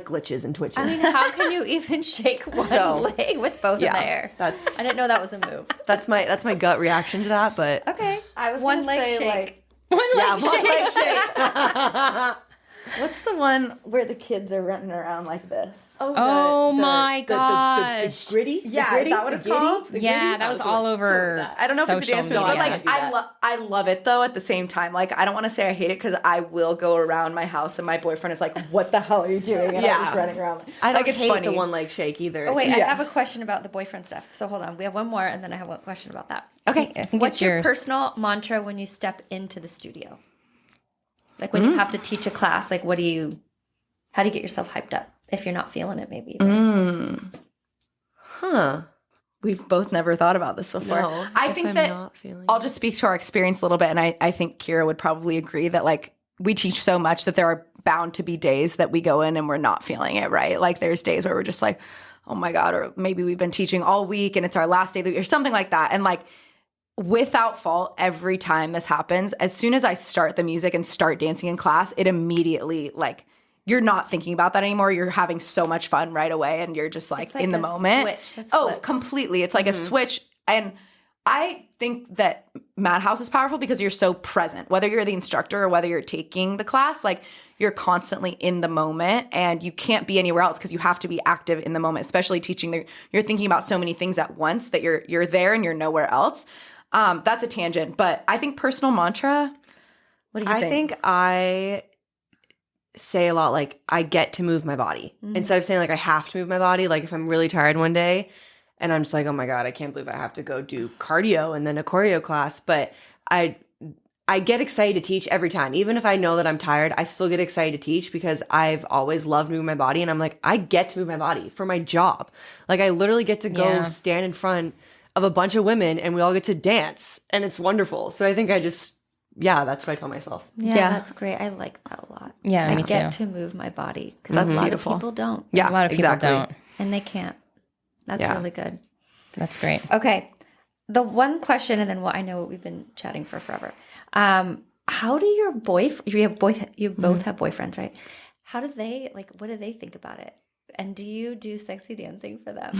glitches and twitches. I mean, how can you even shake one leg with both in the air? I didn't know that was a move. That's my gut reaction to that, but Okay. I was one gonna leg say, shake. One leg one leg shake. what's the one where the kids are running around like this? Oh my gosh. The gritty? Yeah, the gritty? is that what it's called? Yeah, that was all over. I don't know if it's a dance move, but media. like I love it though at the same time. Like I don't want to say I hate it because I will go around my house and my boyfriend is like, "What the hell are you doing?" And I'm just running around. I don't it's hate funny. the one leg shake either. Oh wait, I have a question about the boyfriend stuff. So hold on, we have one more, and then I have one question about that. Okay, I think What's it's your yours. personal mantra when you step into the studio? Like when you have to teach a class, like how do you get yourself hyped up if you're not feeling it? Maybe. Huh. We've both never thought about this before. No, I think that I'll just speak to our experience a little bit, and I think Kira would probably agree that like we teach so much that there are bound to be days that we go in and we're not feeling it, right? Like there's days where we're just like, oh my God, or maybe we've been teaching all week and it's our last day of the week or something like that. And like without fault, every time this happens, as soon as I start the music and start dancing in class, it immediately like you're not thinking about that anymore. You're having so much fun right away and you're just like in the moment. Completely. It's like a switch. And I think that Madhouse is powerful because you're so present, whether you're the instructor or whether you're taking the class, like you're constantly in the moment and you can't be anywhere else because you have to be active in the moment, especially teaching. You're thinking about so many things at once that you're there and you're nowhere else. That's a tangent, but I think personal mantra. What do you think? I think I say a lot like I get to move my body instead of saying like I have to move my body. Like if I'm really tired one day and I'm just like, oh my God, I can't believe I have to go do cardio and then a choreo class. But I get excited to teach every time. Even if I know that I'm tired, I still get excited to teach because I've always loved moving my body. And I'm like, I get to move my body for my job. Like I literally get to go stand in front of a bunch of women and we all get to dance and it's wonderful. So I think that's what I tell myself. Yeah, that's great. I like that a lot. Yeah, me I get too. to move my body because That's a lot beautiful. of people don't. Yeah, A lot of people exactly. don't. And they can't. That's really good. That's great. Okay. The one question, and then I know we've been chatting for forever. How do your both have boyfriends, right? How do they, what do they think about it? And do you do sexy dancing for them?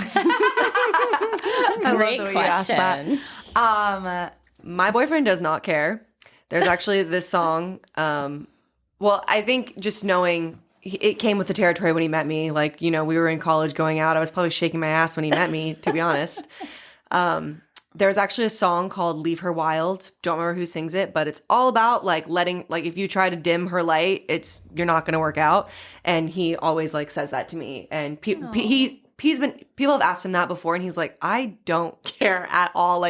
Great question. My boyfriend does not care. There's actually this song. Well, I think just knowing it came with the territory when he met me. Like, we were in college going out. I was probably shaking my ass when he met me, to be honest. There's actually a song called Leave Her Wild. Don't remember who sings it, but it's all about letting, if you try to dim her light, you're not going to work out. And he always says that to me. And people have asked him that before and he's like, I don't care at all.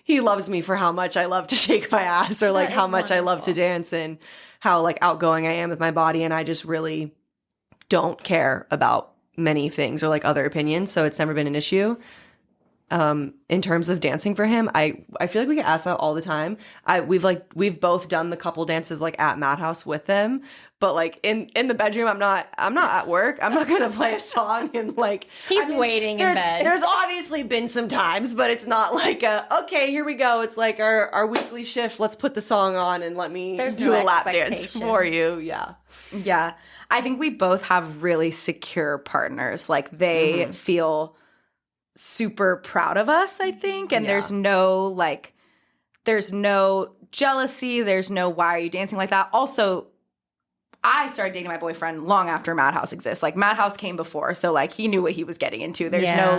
He loves me for how much I love to shake my ass or how much I love to dance and how outgoing I am with my body. And I just really don't care about many things or other opinions. So it's never been an issue. In terms of dancing for him, I feel like we get asked that all the time. We've both done the couple dances at Madhouse with them, but in the bedroom, I'm not at work. I'm not gonna play a song and he's waiting in bed. There's obviously been some times, but it's not okay, here we go. It's our weekly shift. Let's put the song on and let me do a lap dance for you. Yeah. Yeah. I think we both have really secure partners. They feel super proud of us, I think. And there's no jealousy. There's no, why are you dancing like that? Also, I started dating my boyfriend long after Madhouse exists. Madhouse came before. So he knew what he was getting into. There's no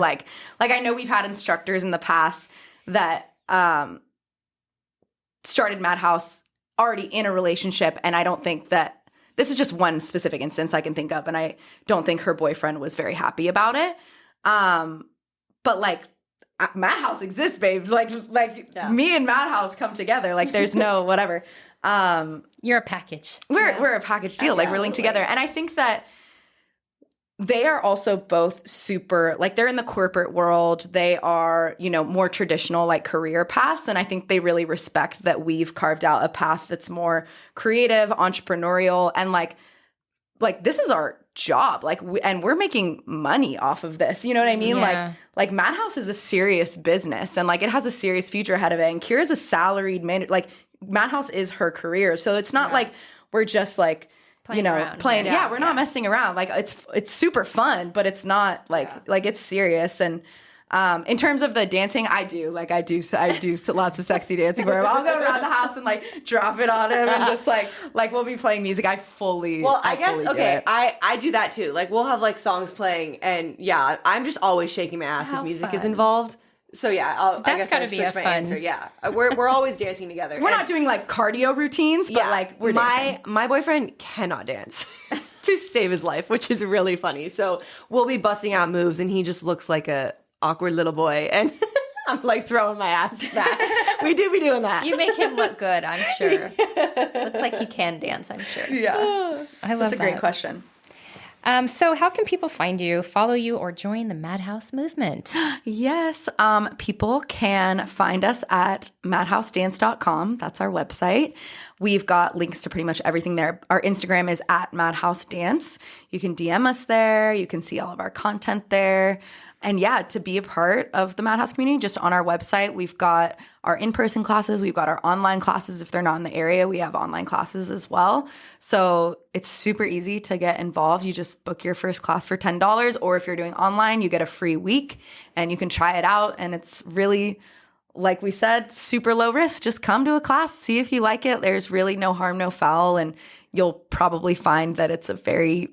I know we've had instructors in the past that started Madhouse already in a relationship. And I don't think that this is just one specific instance I can think of. And I don't think her boyfriend was very happy about it. But Madhouse exists, babes. Me and Madhouse come together. There's no whatever. You're a package. We're a package deal. We're linked together. And I think that they are also both super, they're in the corporate world. They are, more traditional, career paths. And I think they really respect that we've carved out a path that's more creative, entrepreneurial, and this is our job. And we're making money off of this. You know what I mean? Yeah. Madhouse is a serious business and it has a serious future ahead of it. And Kira's a salaried manager. Madhouse is her career. So it's not we're just playing around. Yeah, we're not messing around. It's super fun, but it's not it's serious. And in terms of the dancing, I do lots of sexy dancing where I'll go around the house and drop it on him and just we'll be playing music. I guess I do that too. We'll have songs playing and I'm just always shaking my ass if music is involved. So I guess gotta I'll be switch a my fun. answer. Yeah, we're always dancing together. We're not doing cardio routines, but we're dancing. My boyfriend cannot dance to save his life, which is really funny. So we'll be busting out moves and he just looks like a awkward little boy and I'm throwing my ass back. We do be doing that. You make him look good, I'm sure. Looks like he can dance, I'm sure. Yeah. I love That's a great question. So how can people find you, follow you, or join the Madhouse movement? Yes. People can find us at madhousedance.com. That's our website. We've got links to pretty much everything there. Our Instagram is at Madhouse Dance. You can DM us there. You can see all of our content there. And to be a part of the Madhouse community, just on our website, we've got our in-person classes. We've got our online classes. If they're not in the area, we have online classes as well. So it's super easy to get involved. You just book your first class for $10, or if you're doing online, you get a free week and you can try it out. And it's really, like we said, super low risk. Just come to a class, see if you like it. There's really no harm, no foul. And you'll probably find that it's a very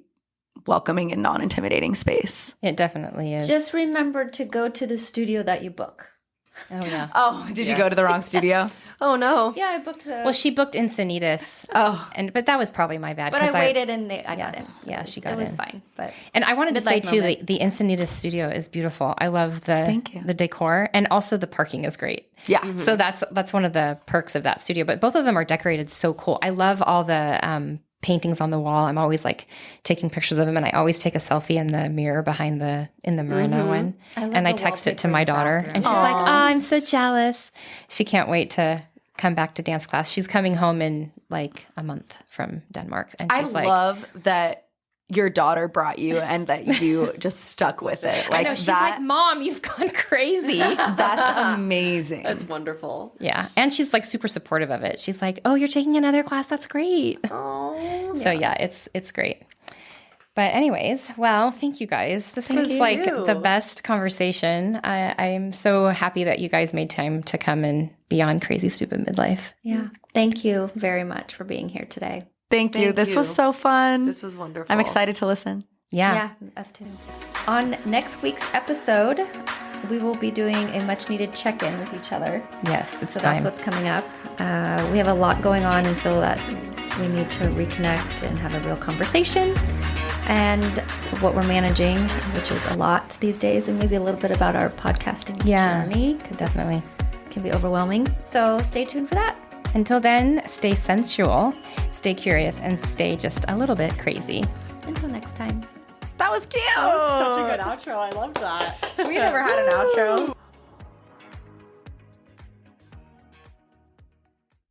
welcoming and non-intimidating space. It definitely is. Just remember to go to the studio that you book. Oh, yeah. Oh, did you go to the wrong studio? Oh no. Yeah, I booked the. Well, she booked Encinitas. Oh. But that was probably my bad. but 'cause I waited and I got in. Yeah, she got It was in. fine. But And I wanted to say Midlife too, moment. the Encinitas studio is beautiful. I love Thank you. the decor, and also the parking is great. Yeah. So that's one of the perks of that studio. But both of them are decorated so cool. I love all the paintings on the wall. I'm always like taking pictures of them, and I always take a selfie in the mirror behind in the Marina one. I love And I the text it to wallpaper in my the daughter, bathroom. and she's like, "Oh, I'm so jealous." She can't wait to come back to dance class. She's coming home in like a month from Denmark, and I she's like, love that your daughter brought you and that you just stuck with it. "I Like know." She's that. like, "Mom, you've gone crazy." That's amazing. That's wonderful. Yeah. And she's like super supportive of it. She's like, "Oh, you're taking another class. That's great." Oh. So yeah, it's great. But anyways, well, thank you guys. This was like you. the best conversation. I'm so happy that you guys made time to come and be on Crazy Stupid Midlife. yeah, thank you very much for being here today. Thank you. Thank This you. was so fun. This was wonderful. I'm excited to listen. Yeah. Yeah, us too. On next week's episode, we will be doing a much needed check-in with each other. Yes, it's So time. that's what's coming up. We have a lot going on and feel that we need to reconnect and have a real conversation. And what we're managing, which is a lot these days, and maybe a little bit about our podcasting journey, because definitely. it can be overwhelming. So stay tuned for that. Until then, stay sensual, stay curious, and stay just a little bit crazy. Until next time. That was cute. Such a good outro. I love that. We never had an outro.